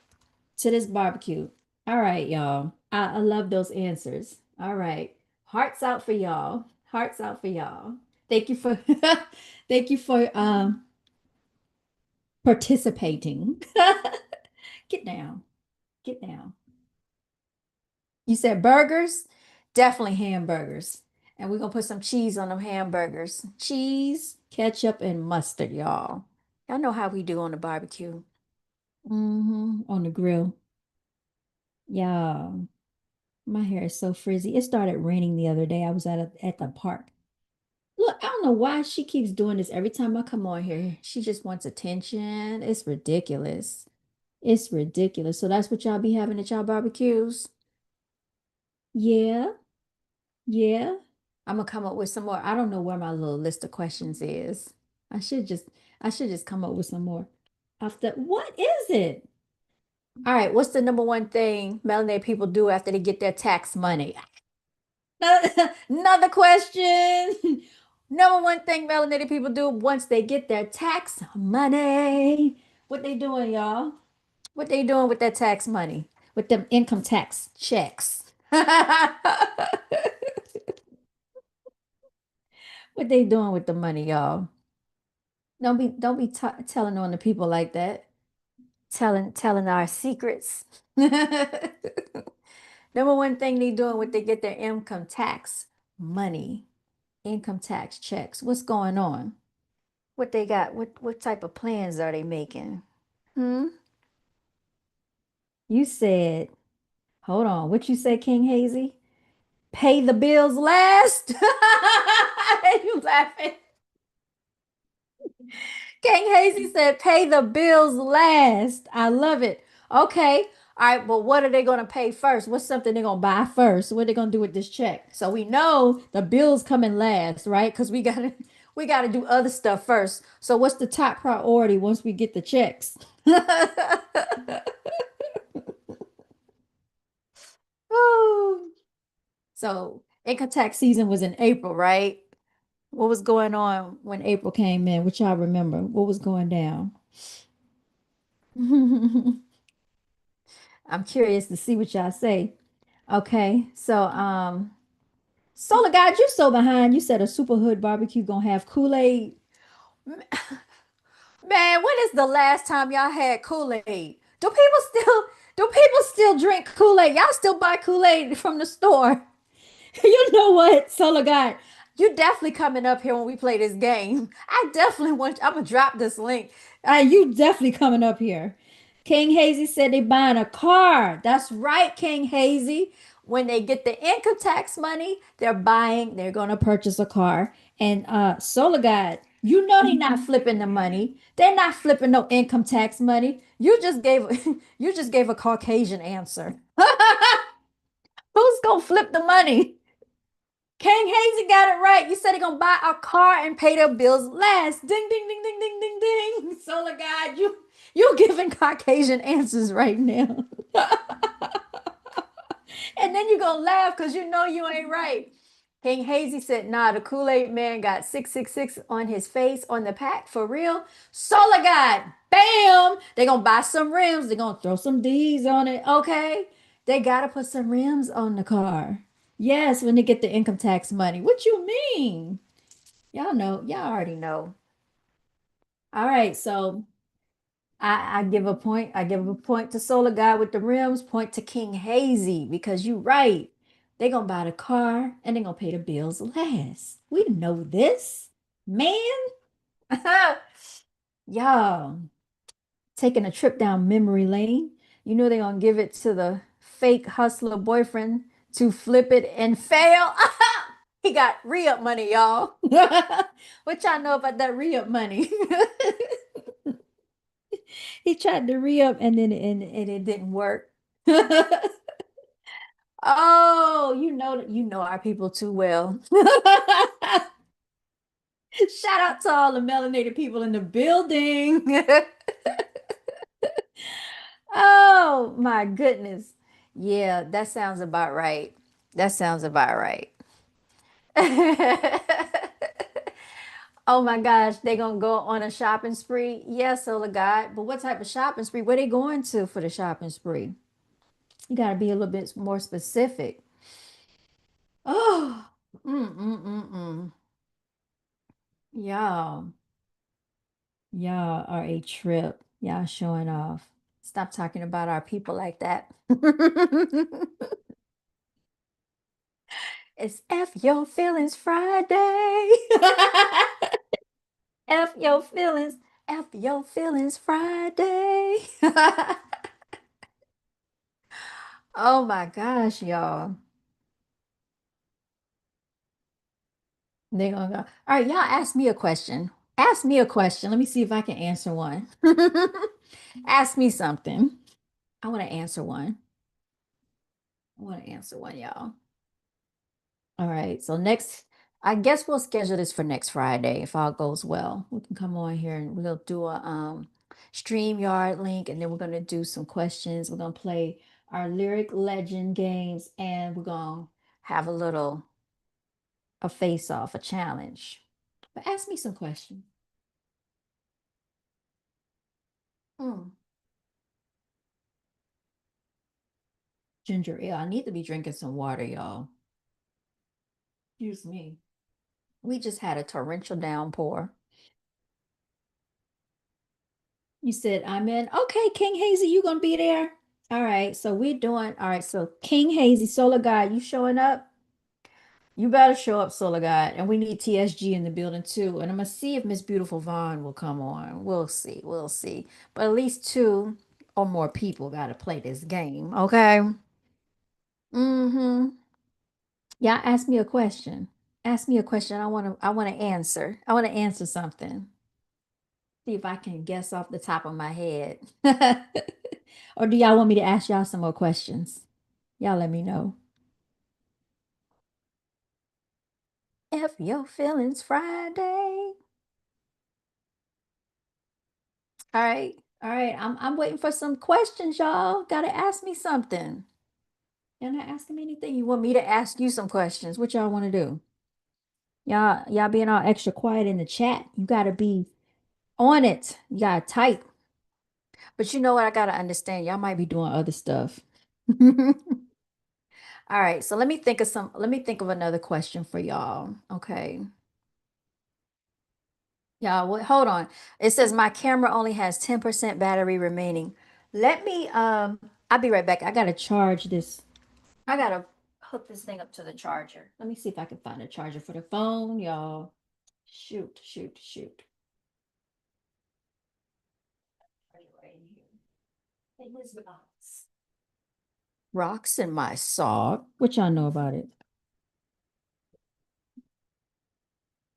barbecue. All right, y'all. I love those answers. All right. Hearts out for y'all. Hearts out for y'all. Thank you for thank you for participating. Get down. Get down. You said burgers? Definitely hamburgers. And we're gonna put some cheese on them hamburgers. Cheese, ketchup, and mustard, y'all. Y'all know how we do on the barbecue. On the grill. Yeah. My hair is so frizzy. It started raining the other day. I was at the park. Look, I don't know why she keeps doing this every time I come on here. She just wants attention. It's ridiculous. It's ridiculous. So that's what y'all be having at y'all barbecues? Yeah, yeah. I'm gonna come up with some more. I don't know where my little list of questions is. I should just I should just come up with some more. After what is it? All right, what's the number one thing melanated people do after they get their tax money? Another question. Number one thing melanated people do once they get their tax money. What they doing, y'all? What they doing with that tax money? With them income tax checks? What they doing with the money, y'all? Don't be telling on the people like that. Telling our secrets. Number one thing they doing when they get their income tax money, income tax checks. What's going on? What they got? What type of plans are they making? Hmm? You said, hold on, what you say, King Hazy? Pay the bills last. You laughing? King Hazy said, pay the bills last. I love it. Okay. All right. But what are they going to pay first? What's something they're going to buy first? What are they going to do with this check? So we know the bills coming last, right? Because we got to do other stuff first. So what's the top priority once we get the checks? Oh. So income tax season was in April, right? What was going on when April came in? Which y'all remember? What was going down? I'm curious to see what y'all say. Okay, so Solar God, you so behind. You said a super hood barbecue gonna have Kool-Aid. Man, when is the last time y'all had Kool-Aid? Do people still drink Kool-Aid? Y'all still buy Kool-Aid from the store? You know what, Solar God? You definitely coming up here when we play this game. I definitely want. I'm gonna drop this link. You definitely coming up here. King Hazy said they buying a car. That's right, King Hazy. When they get the income tax money, they're gonna purchase a car. And Solar God, you know they not flipping the money. They're not flipping no income tax money. You just gave a Caucasian answer. Who's gonna flip the money? King Hazy got it right. You said he gonna buy a car and pay their bills last. Ding ding ding ding ding ding ding. Solar God, you giving Caucasian answers right now. And then you gonna laugh because you know you ain't right. King Hazy said, nah, the Kool-Aid man got 666 on his face on the pack for real. Solar God, bam! They gonna buy some rims. They gonna throw some D's on it. Okay. They gotta put some rims on the car. Yes, when they get the income tax money. What you mean? Y'all know, y'all already know. All right, so I give a point. I give a point to Solar Guy with the rims, point to King Hazy because you right. They gonna buy the car and they gonna pay the bills last. We know this, man. Y'all taking a trip down memory lane. You know they gonna give it to the fake hustler boyfriend to flip it and fail. He got re-up money, y'all. What y'all know about that re-up money? He tried to re-up and it didn't work. Oh, you know our people too well. Shout out to all the melanated people in the building. Oh my goodness. Yeah, that sounds about right. That sounds about right. Oh my gosh, they gonna go on a shopping spree? Yes, Solar God. But what type of shopping spree? Where they going to for the shopping spree? You gotta be a little bit more specific. Oh, mm. Y'all, y'all are a trip. Y'all showing off. Stop talking about our people like that. It's F Your Feelings Friday. F Your Feelings. F Your Feelings Friday. Oh my gosh, y'all. They're gonna go. All right, y'all ask me a question. Ask me a question. Let me see if I can answer one. Ask me something. I want to answer one. I want to answer one, y'all. All right. So next, I guess we'll schedule this for next Friday if all goes well. We can come on here and we'll do a StreamYard link, and then we're gonna do some questions. We're gonna play our lyric legend games, and we're gonna have a face off, a challenge. But ask me some questions. Mm, ginger ale. I need to be drinking some water, y'all. Excuse me. We just had a torrential downpour. You said I'm in. Okay, King Hazy, you gonna be there? All right, so we're doing all right. So King Hazy, Solar God, you showing up? You better show up, Solar God. And we need TSG in the building too. And I'm gonna see if Miss Beautiful Vaughn will come on. We'll see. We'll see. But at least two or more people gotta play this game. Okay. Mm-hmm. Y'all ask me a question. Ask me a question. I want to answer. I want to answer something. See if I can guess off the top of my head. Or do y'all want me to ask y'all some more questions? Y'all let me know. If your feelings Friday. All right. All right. I'm waiting for some questions, y'all. Gotta ask me something. Y'all not asking me anything. You want me to ask you some questions? What y'all want to do? Y'all being all extra quiet in the chat. You gotta be on it. You gotta type. But you know what? I gotta understand. Y'all might be doing other stuff. All right. So let me think of another question for y'all. Okay. Y'all, hold on. It says my camera only has 10% battery remaining. Let me I'll be right back. I gotta charge this. I gotta hook this thing up to the charger. Let me see if I can find a charger for the phone, y'all. Shoot, shoot, shoot. Right here. It was rocks. Rocks in my sock. What y'all know about it?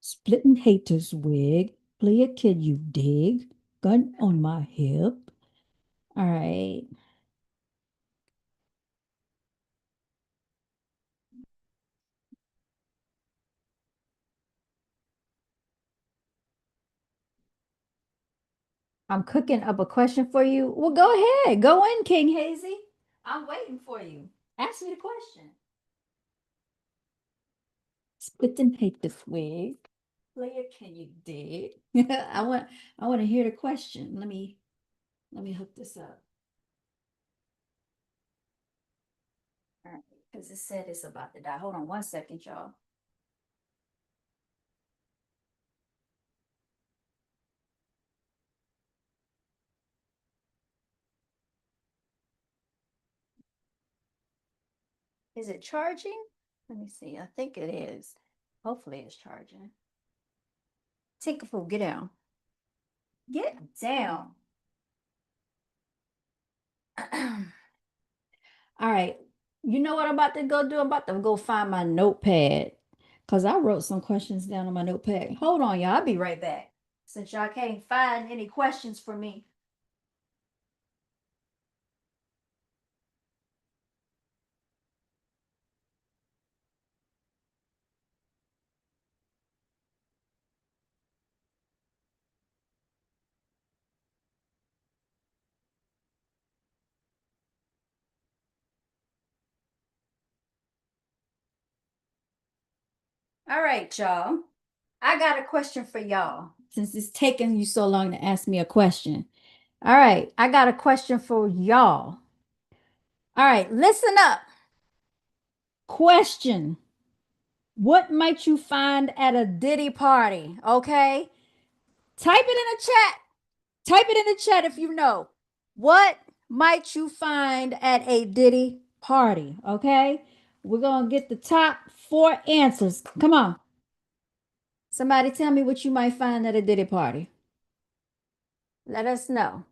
Splitting haters wig. Play a kid you dig. Gun on my hip. All right. I'm cooking up a question for you. Well, go ahead. Go in, King Hazy. I'm waiting for you. Ask me the question. Splitting haters wig. Player, can you dig? I want to hear the question. Let me hook this up. All right, because it said it's about to die. Hold on 1 second, y'all. Is it charging? Let me see. I think it is. Hopefully it's charging. Tinkerfool, get down. Get down. All right. You know what I'm about to go do? I'm about to go find my notepad because I wrote some questions down on my notepad. Hold on, y'all. I'll be right back. Since y'all can't find any questions for me. All right, y'all. I got a question for y'all since it's taking you so long to ask me a question. All right, I got a question for y'all. All right, listen up. Question. What might you find at a Diddy party? Okay. Type it in the chat. Type it in the chat if you know. What might you find at a Diddy party? Okay. We're going to get the top four answers. Come on. Somebody tell me what you might find at a Diddy party. Let us know.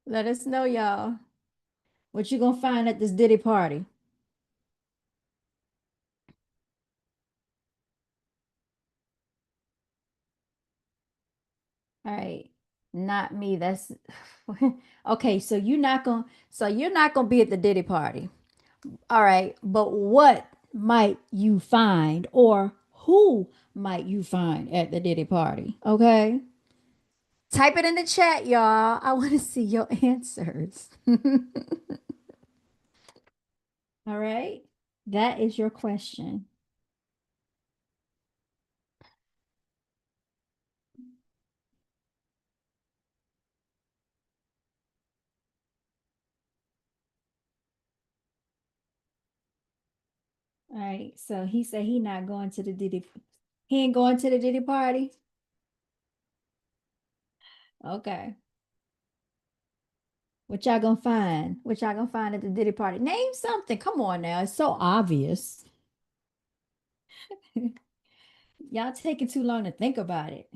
Let us know, y'all. What you gonna find at this Diddy party? All right. Not me. That's okay. So you're not gonna be at the Diddy party. All right. But what might you find or who might you find at the Diddy party? Okay. Type it in the chat, y'all. I want to see your answers. All right. That is your question. All right. So he said he not going to the Diddy. He ain't going to the Diddy party. Okay. What y'all gonna find? What y'all gonna find at the Diddy party? Name something. Come on now. It's so obvious. Y'all taking too long to think about it.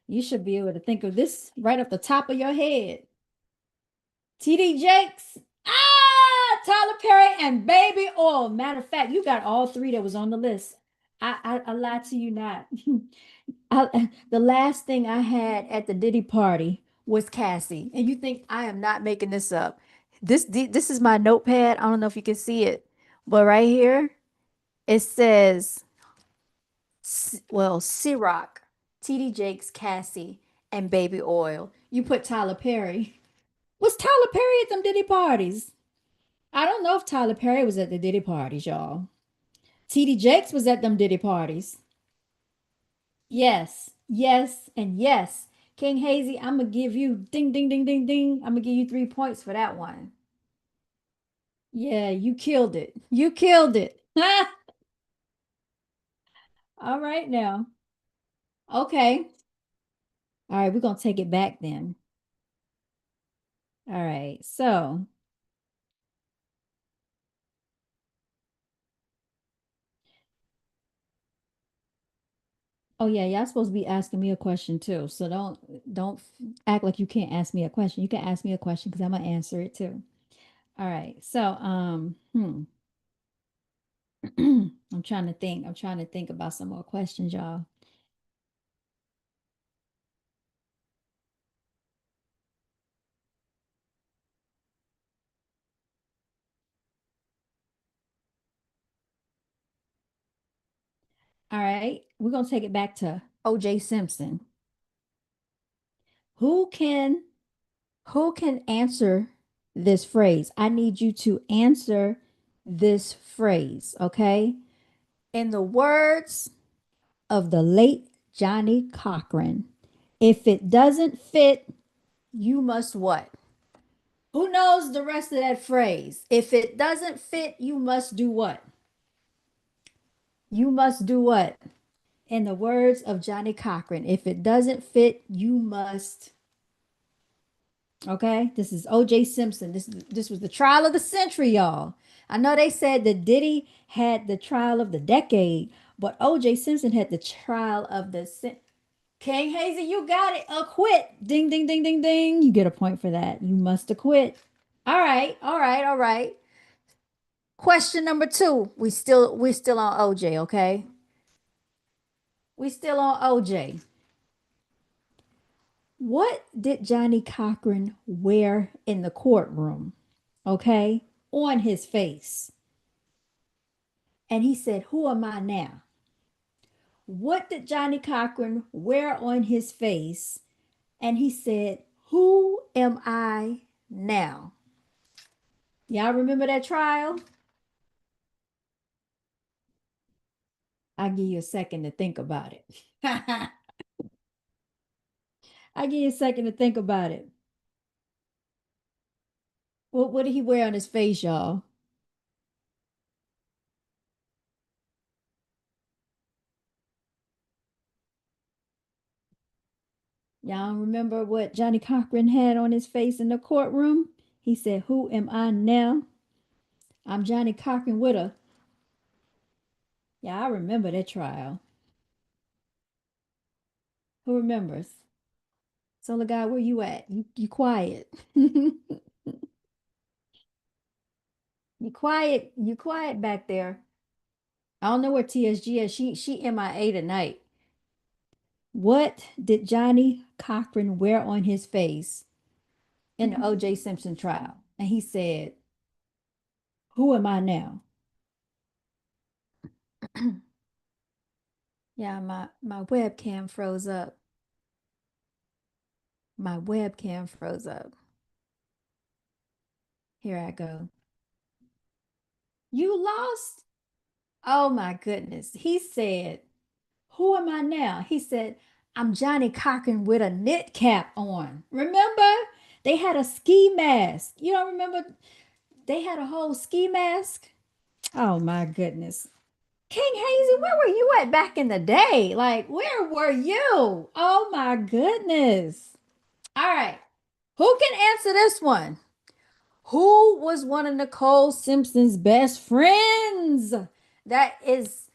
You should be able to think of this right off the top of your head. TD Jakes. Tyler Perry and Baby Oil. Matter of fact, you got all three that was on the list. I lied to you not. The last thing I had at the Diddy party was Cassie, and you think I am not making this up? This is my notepad. I don't know if you can see it, but right here it says, well, Ciroc, TD Jakes, Cassie, and Baby Oil. You put Tyler Perry. Was Tyler Perry at them Diddy parties? I don't know if Tyler Perry was at the Diddy parties, y'all. TD Jakes was at them Diddy parties. Yes, yes, and yes. King Hazy, I'm gonna give you ding, ding, ding, ding, ding. I'm gonna give you 3 points for that one. Yeah, you killed it. You killed it. All right now. Okay. All right, we're gonna take it back then. All right. So, oh yeah, y'all supposed to be asking me a question too. So don't act like you can't ask me a question. You can ask me a question because I'm gonna answer it too. All right. So, I'm trying to think. I'm trying to think about some more questions, y'all. All right, we're gonna take it back to O.J. Simpson. Who can who can answer this phrase? I need you to answer this phrase, okay? In the words of the late Johnny Cochran, if it doesn't fit, you must what? Who knows the rest of that phrase? If it doesn't fit, you must do what? You must do what? In the words of Johnny Cochran, if it doesn't fit, you must. Okay, this is O.J. Simpson. This was the trial of the century, y'all. I know they said that Diddy had the trial of the decade, but O.J. Simpson had the trial of the King Hazy, you got it. Acquit. Ding, ding, ding, ding, ding. You get a point for that. You must acquit. All right, all right, all right. Question number two. We still on OJ, okay? We still on OJ. What did Johnny Cochran wear in the courtroom? Okay, on his face. And he said, "Who am I now?" What did Johnny Cochran wear on his face? And he said, "Who am I now?" Y'all remember that trial? I'll give you a second to think about it. I'll give you a second to think about it. What did he wear on his face, y'all? Y'all remember what Johnny Cochran had on his face in the courtroom? He said, "Who am I now?" I'm Johnny Cochran with a. Yeah, I remember that trial. Who remembers? Solar guy, where you at? You quiet. You quiet. You quiet back there. I don't know where TSG is. She MIA tonight. What did Johnny Cochran wear on his face in the O.J. Simpson trial? And he said, "Who am I now?" Yeah, my webcam froze up. My webcam froze up. Here I go. You lost? Oh my goodness. He said, "Who am I now?" He said, "I'm Johnny Cochran with a knit cap on." Remember? They had a ski mask. You don't remember? They had a whole ski mask. Oh my goodness. King Hazy, where were you at back in the day? Like, where were you? Oh my goodness. All right. Who can answer this one? Who was one of Nicole Simpson's best friends? That is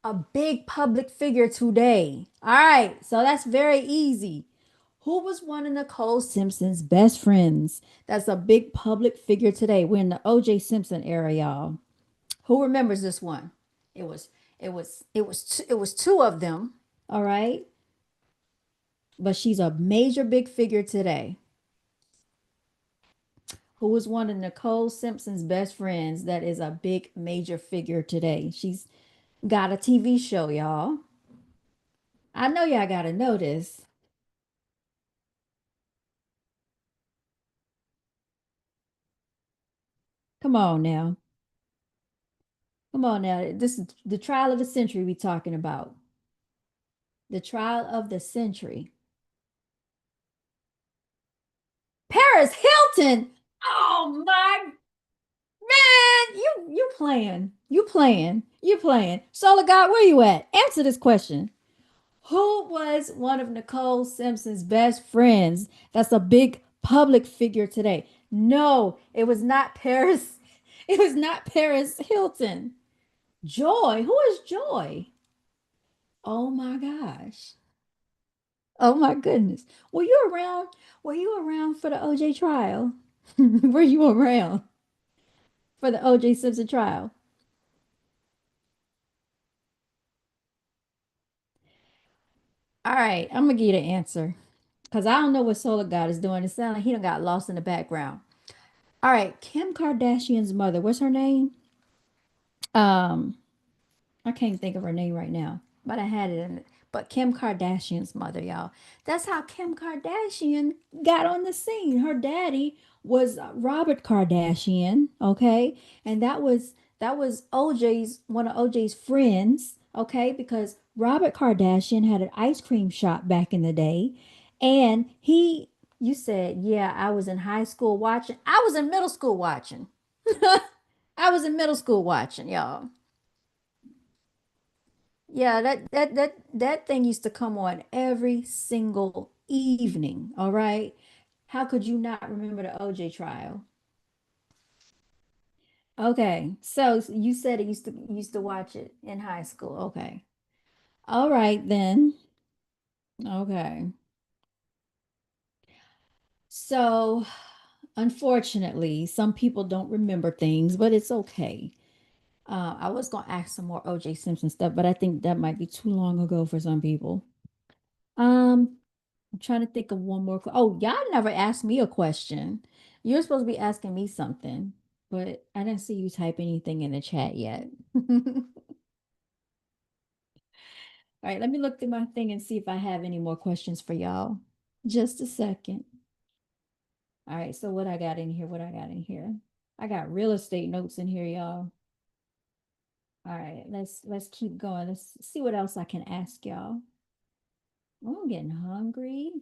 A big public figure today. All right, so that's very easy. Who was one of Nicole Simpson's best friends? That's a big public figure today. We're in the O.J. Simpson era, y'all. Who remembers this one? It was it was two of them. All right, but she's a major big figure today. Who was one of Nicole Simpson's best friends? That is a big major figure today. She's got a TV show, y'all. I know y'all gotta know this. Come on now. Come on now. This is the trial of the century we talking about. The trial of the century. Paris Hilton. Oh my man. You playing. You playing. You playing. Solar God, where you at? Answer this question. Who was one of Nicole Simpson's best friends? That's a big public figure today. No, it was not Paris. It was not Paris Hilton. Joy. Who is Joy? Oh my gosh. Oh my goodness. Were you around? Were you around for the OJ trial? Were you around for the OJ Simpson trial? All right, I'm gonna give you the answer because I don't know what Solar God is doing. It sounds like he done got lost in the background. All right, Kim Kardashian's mother. What's her name? Um, I can't think of her name right now, but I had it in it. But Kim Kardashian's mother, y'all. That's how Kim Kardashian got on the scene. Her daddy was Robert Kardashian, okay? And that was OJ's one of OJ's friends, okay? Because Robert Kardashian had an ice cream shop back in the day, and he you said, "Yeah, I was in high school watching. I was in middle school watching." I was in middle school watching, y'all. Yeah, that thing used to come on every single evening, all right? How could you not remember the OJ trial? Okay. So you said it used to watch it in high school. Okay. All right then. Okay. So unfortunately, some people don't remember things, but it's okay. I was gonna ask some more OJ Simpson stuff, but I think that might be too long ago for some people. Um, I'm trying to think of one more. Oh, y'all never asked me a question. You're supposed to be asking me something, but I didn't see you type anything in the chat yet. All right, let me look through my thing and see if I have any more questions for y'all. Just a second. All right, so what I got in here? What I got in here? I got real estate notes in here, y'all. All right, let's keep going. Let's see what else I can ask y'all. Oh, I'm getting hungry.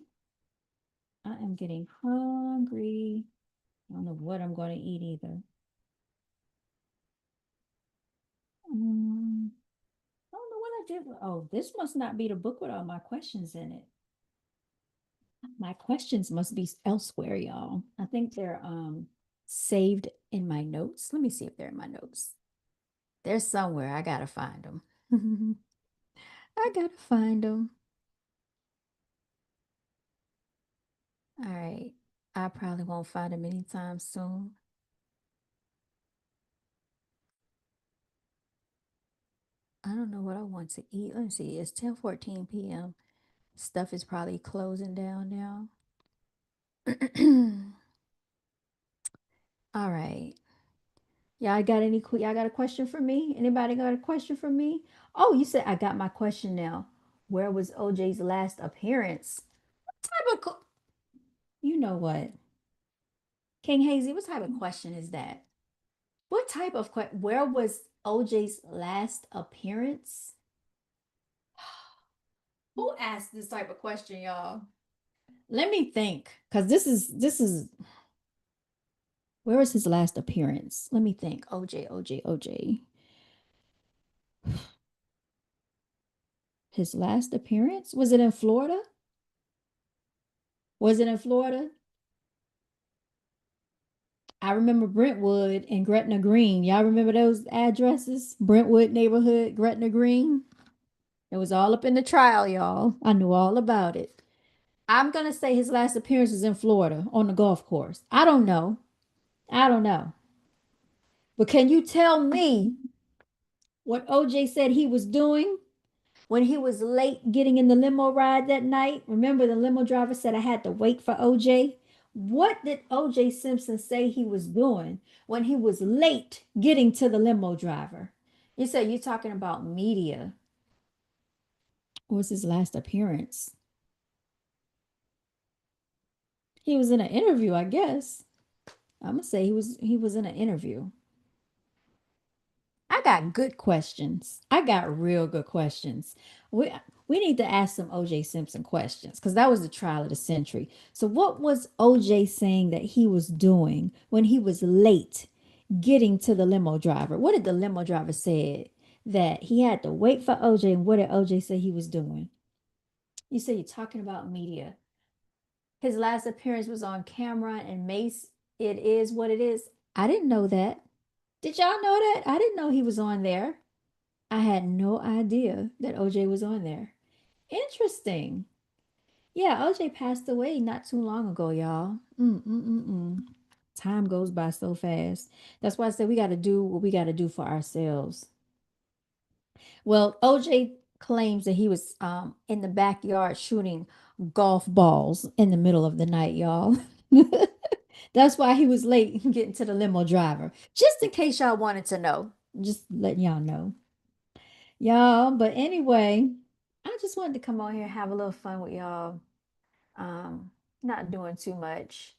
I am getting hungry. I don't know what I'm going to eat either. Um, I don't know what I did. Oh, this must not be the book with all my questions in it. My questions must be elsewhere, y'all. I think they're saved in my notes. Let me see if they're in my notes. They're somewhere. I gotta find them. I gotta find them. All right. I probably won't find them anytime soon. I don't know what I want to eat. Let me see. It's 10:14 p.m. Stuff is probably closing down now. All right. Y'all got a question for me? Anybody got a question for me? Oh, you said I got my question now. Where was OJ's last appearance? Type of you know what? King Hazy, what type of question is that? What type of where was OJ's last appearance? Who asked this type of question, y'all? Let me think, because this is where was his last appearance? Let me think. OJ, OJ, OJ. His last appearance? Was it in Florida? Was it in Florida? I remember Brentwood and Gretna Green. Y'all remember those addresses? Brentwood neighborhood, Gretna Green. It was all up in the trial, y'all. I knew all about it. I'm gonna say his last appearance was in Florida on the golf course. I don't know. I don't know. But can you tell me what OJ said he was doing when he was late getting in the limo ride that night? Remember, the limo driver said I had to wait for OJ. What did OJ Simpson say he was doing when he was late getting to the limo driver? You said you're talking about media. What was his last appearance? He was in an interview, I guess. I'm gonna say he was in an interview. I got good questions. I got real good questions. We need to ask some OJ Simpson questions because that was the trial of the century. So what was OJ saying that he was doing when he was late getting to the limo driver? What did the limo driver say that he had to wait for OJ, and what did OJ say he was doing? You said you're talking about media. His last appearance was on camera and Mace. It is what it is. I didn't know that. Did y'all know that? I didn't know he was on there. I had no idea that OJ was on there. Interesting. Yeah, OJ passed away not too long ago, y'all. Time goes by so fast. That's why I said we got to do what we got to do for ourselves. Well, OJ claims that he was in the backyard shooting golf balls in the middle of the night, y'all. That's why he was late getting to the limo driver. Just in case y'all wanted to know. Just letting y'all know. Y'all, but anyway, I just wanted to come on here and have a little fun with y'all. Um, Not doing too much.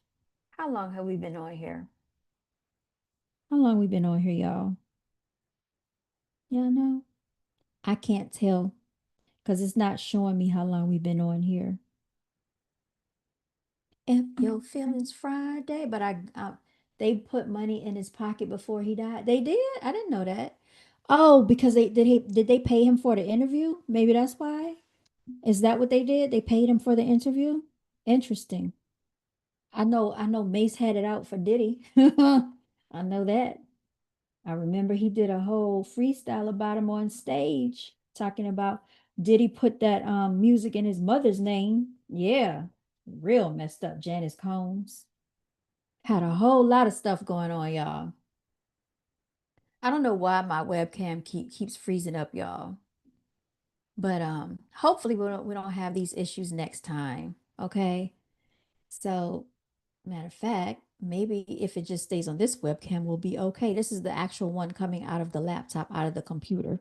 How long have we been on here? How long we been on here, y'all? Y'all know? I can't tell because it's not showing me how long we've been on here. If your feelings Friday, but they put money in his pocket before he died. They did? I didn't know that. Oh, because they pay him for the interview? Maybe that's why. Is that what they did? They paid him for the interview? Interesting. I know Mace had it out for Diddy. I know that. I remember he did a whole freestyle about him on stage, talking about Diddy put that music in his mother's name. Yeah. Real messed up Janice Combs. Had a whole lot of stuff going on, y'all. I don't know why my webcam keeps freezing up, y'all. But hopefully we don't have these issues next time. Okay. So matter of fact, maybe if it just stays on this webcam, we'll be okay. This is the actual one coming out of the laptop, out of the computer.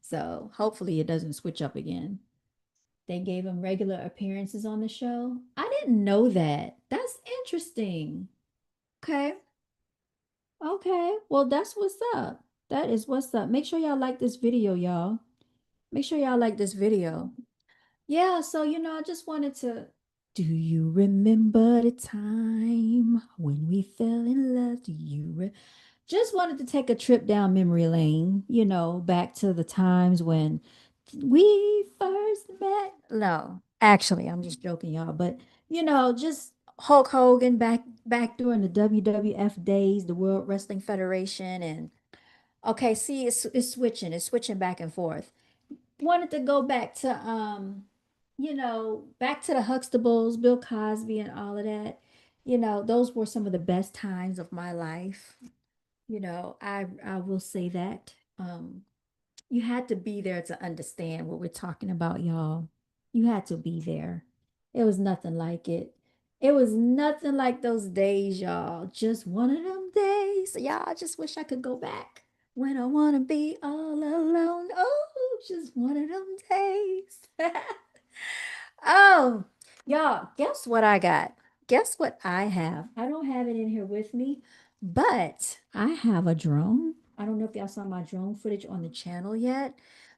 So hopefully it doesn't switch up again. They gave him regular appearances on the show. I didn't know that. That's interesting. Okay. Okay. Well, that's what's up. That is what's up. Make sure y'all like this video, y'all. Make sure y'all like this video. Yeah, so I just wanted to. Do you remember the time when we fell in love? Just wanted to take a trip down memory lane, back to the times when we first met. No, actually, I'm just joking, y'all, but just Hulk Hogan back during the WWF days, the World Wrestling Federation, and okay, see, it's switching back and forth. Wanted to go back to back to the Huxtables, Bill Cosby and all of that. Those were some of the best times of my life. I will say that. You had to be there to understand what we're talking about, y'all. You had to be there. It was nothing like it. It was nothing like those days, y'all. Just one of them days. Y'all, I just wish I could go back when I want to be all alone. Oh, just one of them days. Oh, y'all, guess what I got? Guess what I have? I don't have it in here with me, but I have a drone. I don't know if y'all saw my drone footage on the channel yet,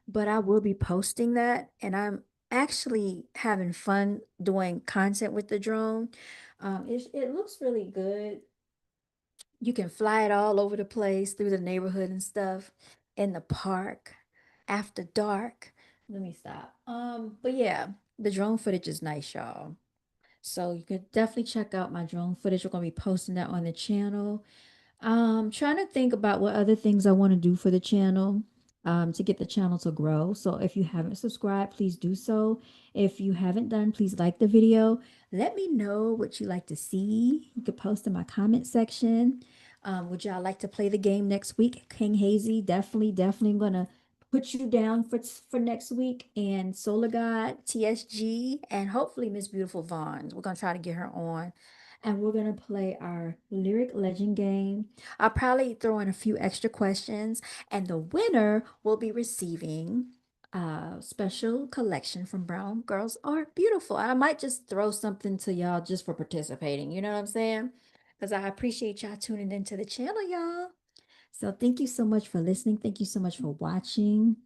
but I will be posting that. And I'm actually having fun doing content with the drone. It looks really good. You can fly it all over the place through the neighborhood and stuff in the park after dark. Let me stop. But yeah, the drone footage is nice, y'all. So you could definitely check out my drone footage. We're gonna be posting that on the channel. Trying to think about what other things I want to do for the channel. to get the channel to grow. So if you haven't subscribed, please do so. If you haven't done, please like the video. Let me know what you like to see. You could post in my comment section. Would y'all like to play the game next week? King Hazy, definitely gonna put you down for next week. And Solar God, TSG, and hopefully Miss Beautiful Vaughn. We're gonna try to get her on. And we're gonna play our lyric legend game. I'll probably throw in a few extra questions, and the winner will be receiving a special collection from Brown Girls Are Beautiful. I might just throw something to y'all just for participating. You know what I'm saying? Because I appreciate y'all tuning into the channel, y'all. So thank you so much for listening. Thank you so much for watching.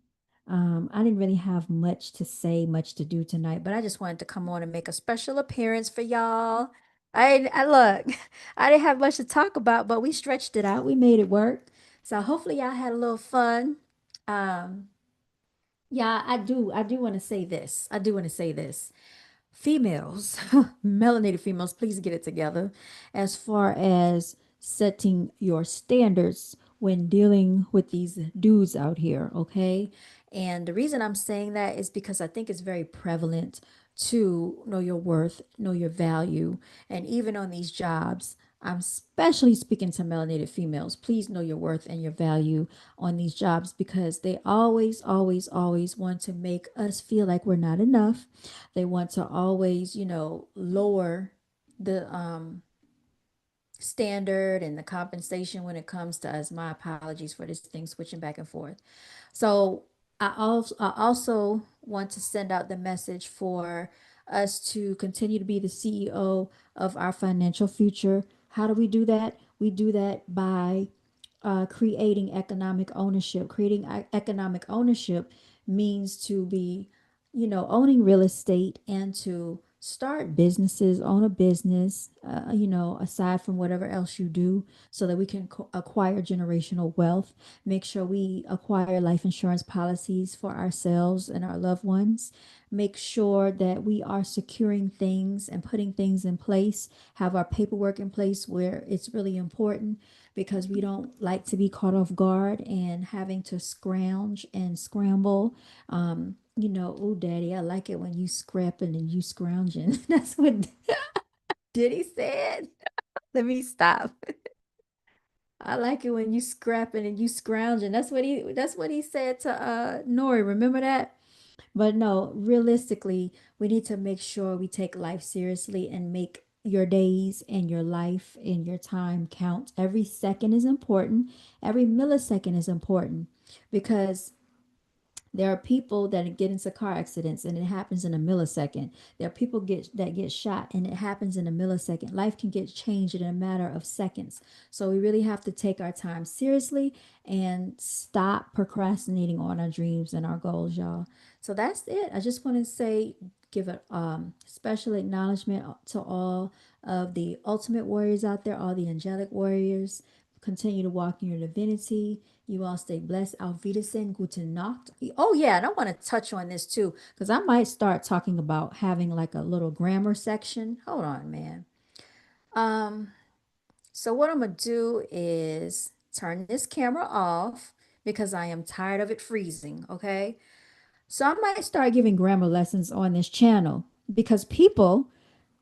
I didn't really have much to say, much to do tonight, but I just wanted to come on and make a special appearance for y'all. I look, I didn't have much to talk about, but we stretched it out. We made it work. So hopefully y'all had a little fun. Um, yeah, I do want to say this. I do want to say this. Females, melanated females, please get it together as far as setting your standards when dealing with these dudes out here, okay? And the reason I'm saying that is because I think it's very prevalent to know your worth, know your value, and even on these jobs. I'm especially speaking to melanated females. Please know your worth and your value on these jobs because they always want to make us feel like we're not enough. They want to always, lower the standard and the compensation when it comes to us. My apologies for this thing switching back and forth. So I also want to send out the message for us to continue to be the CEO of our financial future. How do we do that? We do that by creating economic ownership. Creating economic ownership means to be, owning real estate and to start businesses, own a business, aside from whatever else you do, so that we can acquire generational wealth. Make sure we acquire life insurance policies for ourselves and our loved ones. Make sure that we are securing things and putting things in place, have our paperwork in place where it's really important because we don't like to be caught off guard and having to scrounge and scramble. Oh, daddy, I like it when you scrapping and you scrounging. That's what Diddy said. Let me stop. I like it when you scrapping and you scrounging. That's what he said to Nori. Remember that? But no, realistically, we need to make sure we take life seriously and make your days and your life and your time count. Every second is important. Every millisecond is important because there are people that get into car accidents and it happens in a millisecond. There are people that get shot and it happens in a millisecond. Life can get changed in a matter of seconds. So we really have to take our time seriously and stop procrastinating on our dreams and our goals, y'all. So that's it. I just want to say, give a special acknowledgement to all of the ultimate warriors out there, all the angelic warriors. Continue to walk in your divinity. You all stay blessed. Auf Wiedersehen, gute Nacht. Oh, yeah, and I want to touch on this too, because I might start talking about having like a little grammar section. Hold on, man. Um, so what I'm gonna do is turn this camera off because I am tired of it freezing, okay? So I might start giving grammar lessons on this channel because people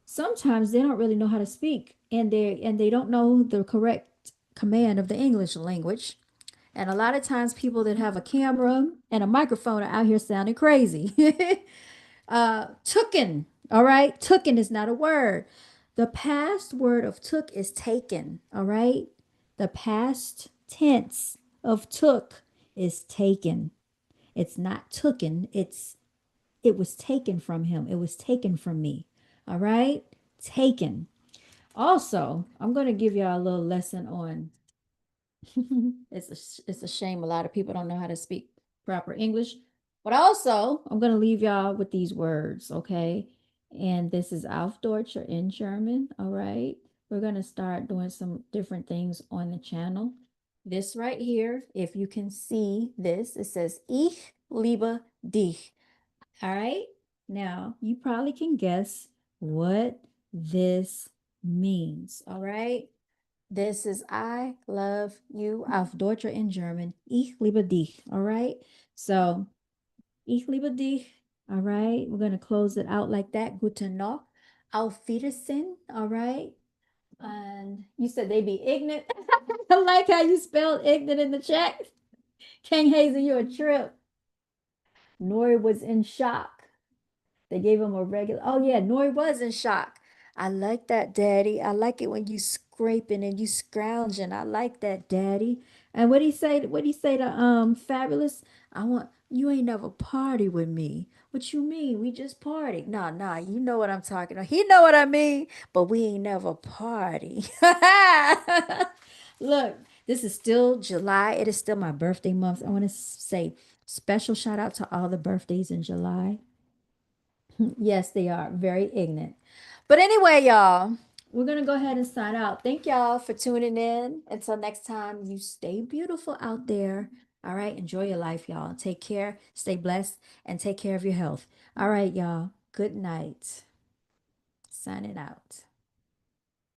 sometimes they don't really know how to speak and they don't know the correct command of the English language. And a lot of times people that have a camera and a microphone are out here sounding crazy. Tooken, all right? Tooken is not a word. The past word of took is taken, all right? The past tense of took is taken. It's not tooken, it was taken from him. It was taken from me. All right? Taken. Also, I'm going to give y'all a little lesson on it's a shame a lot of people don't know how to speak proper English. But also, I'm going to leave y'all with these words, okay? And this is Auf Deutsch or in German, all right? We're going to start doing some different things on the channel. This right here, if you can see this, it says Ich liebe dich. All right. Now, you probably can guess what this means. All right. This is I love you auf Deutsch or in German. Ich liebe dich. All right. So, ich liebe dich. All right. We're going to close it out like that. Guten Nacht. Auf Wiedersehen. All right. And you said they be ignorant. I like how you spelled ignorant in the chat. King Hazel, you a trip. Nori was in shock. They gave him a regular. Oh yeah, Nori was in shock. I like that, Daddy. I like it when you scraping and you scrounging. I like that, Daddy. And what he say? What he say to Fabulous? I want you ain't never party with me. What you mean? We just party. Nah, nah. You know what I'm talking about. He know what I mean. But we ain't never party. Look, this is still July. It is still my birthday month. I want to say special shout out to all the birthdays in July. Yes, they are very ignorant. But anyway, y'all, we're going to go ahead and sign out. Thank y'all for tuning in. Until next time, you stay beautiful out there. All right. Enjoy your life, y'all. Take care, stay blessed, and take care of your health. All right, y'all. Good night. Signing out.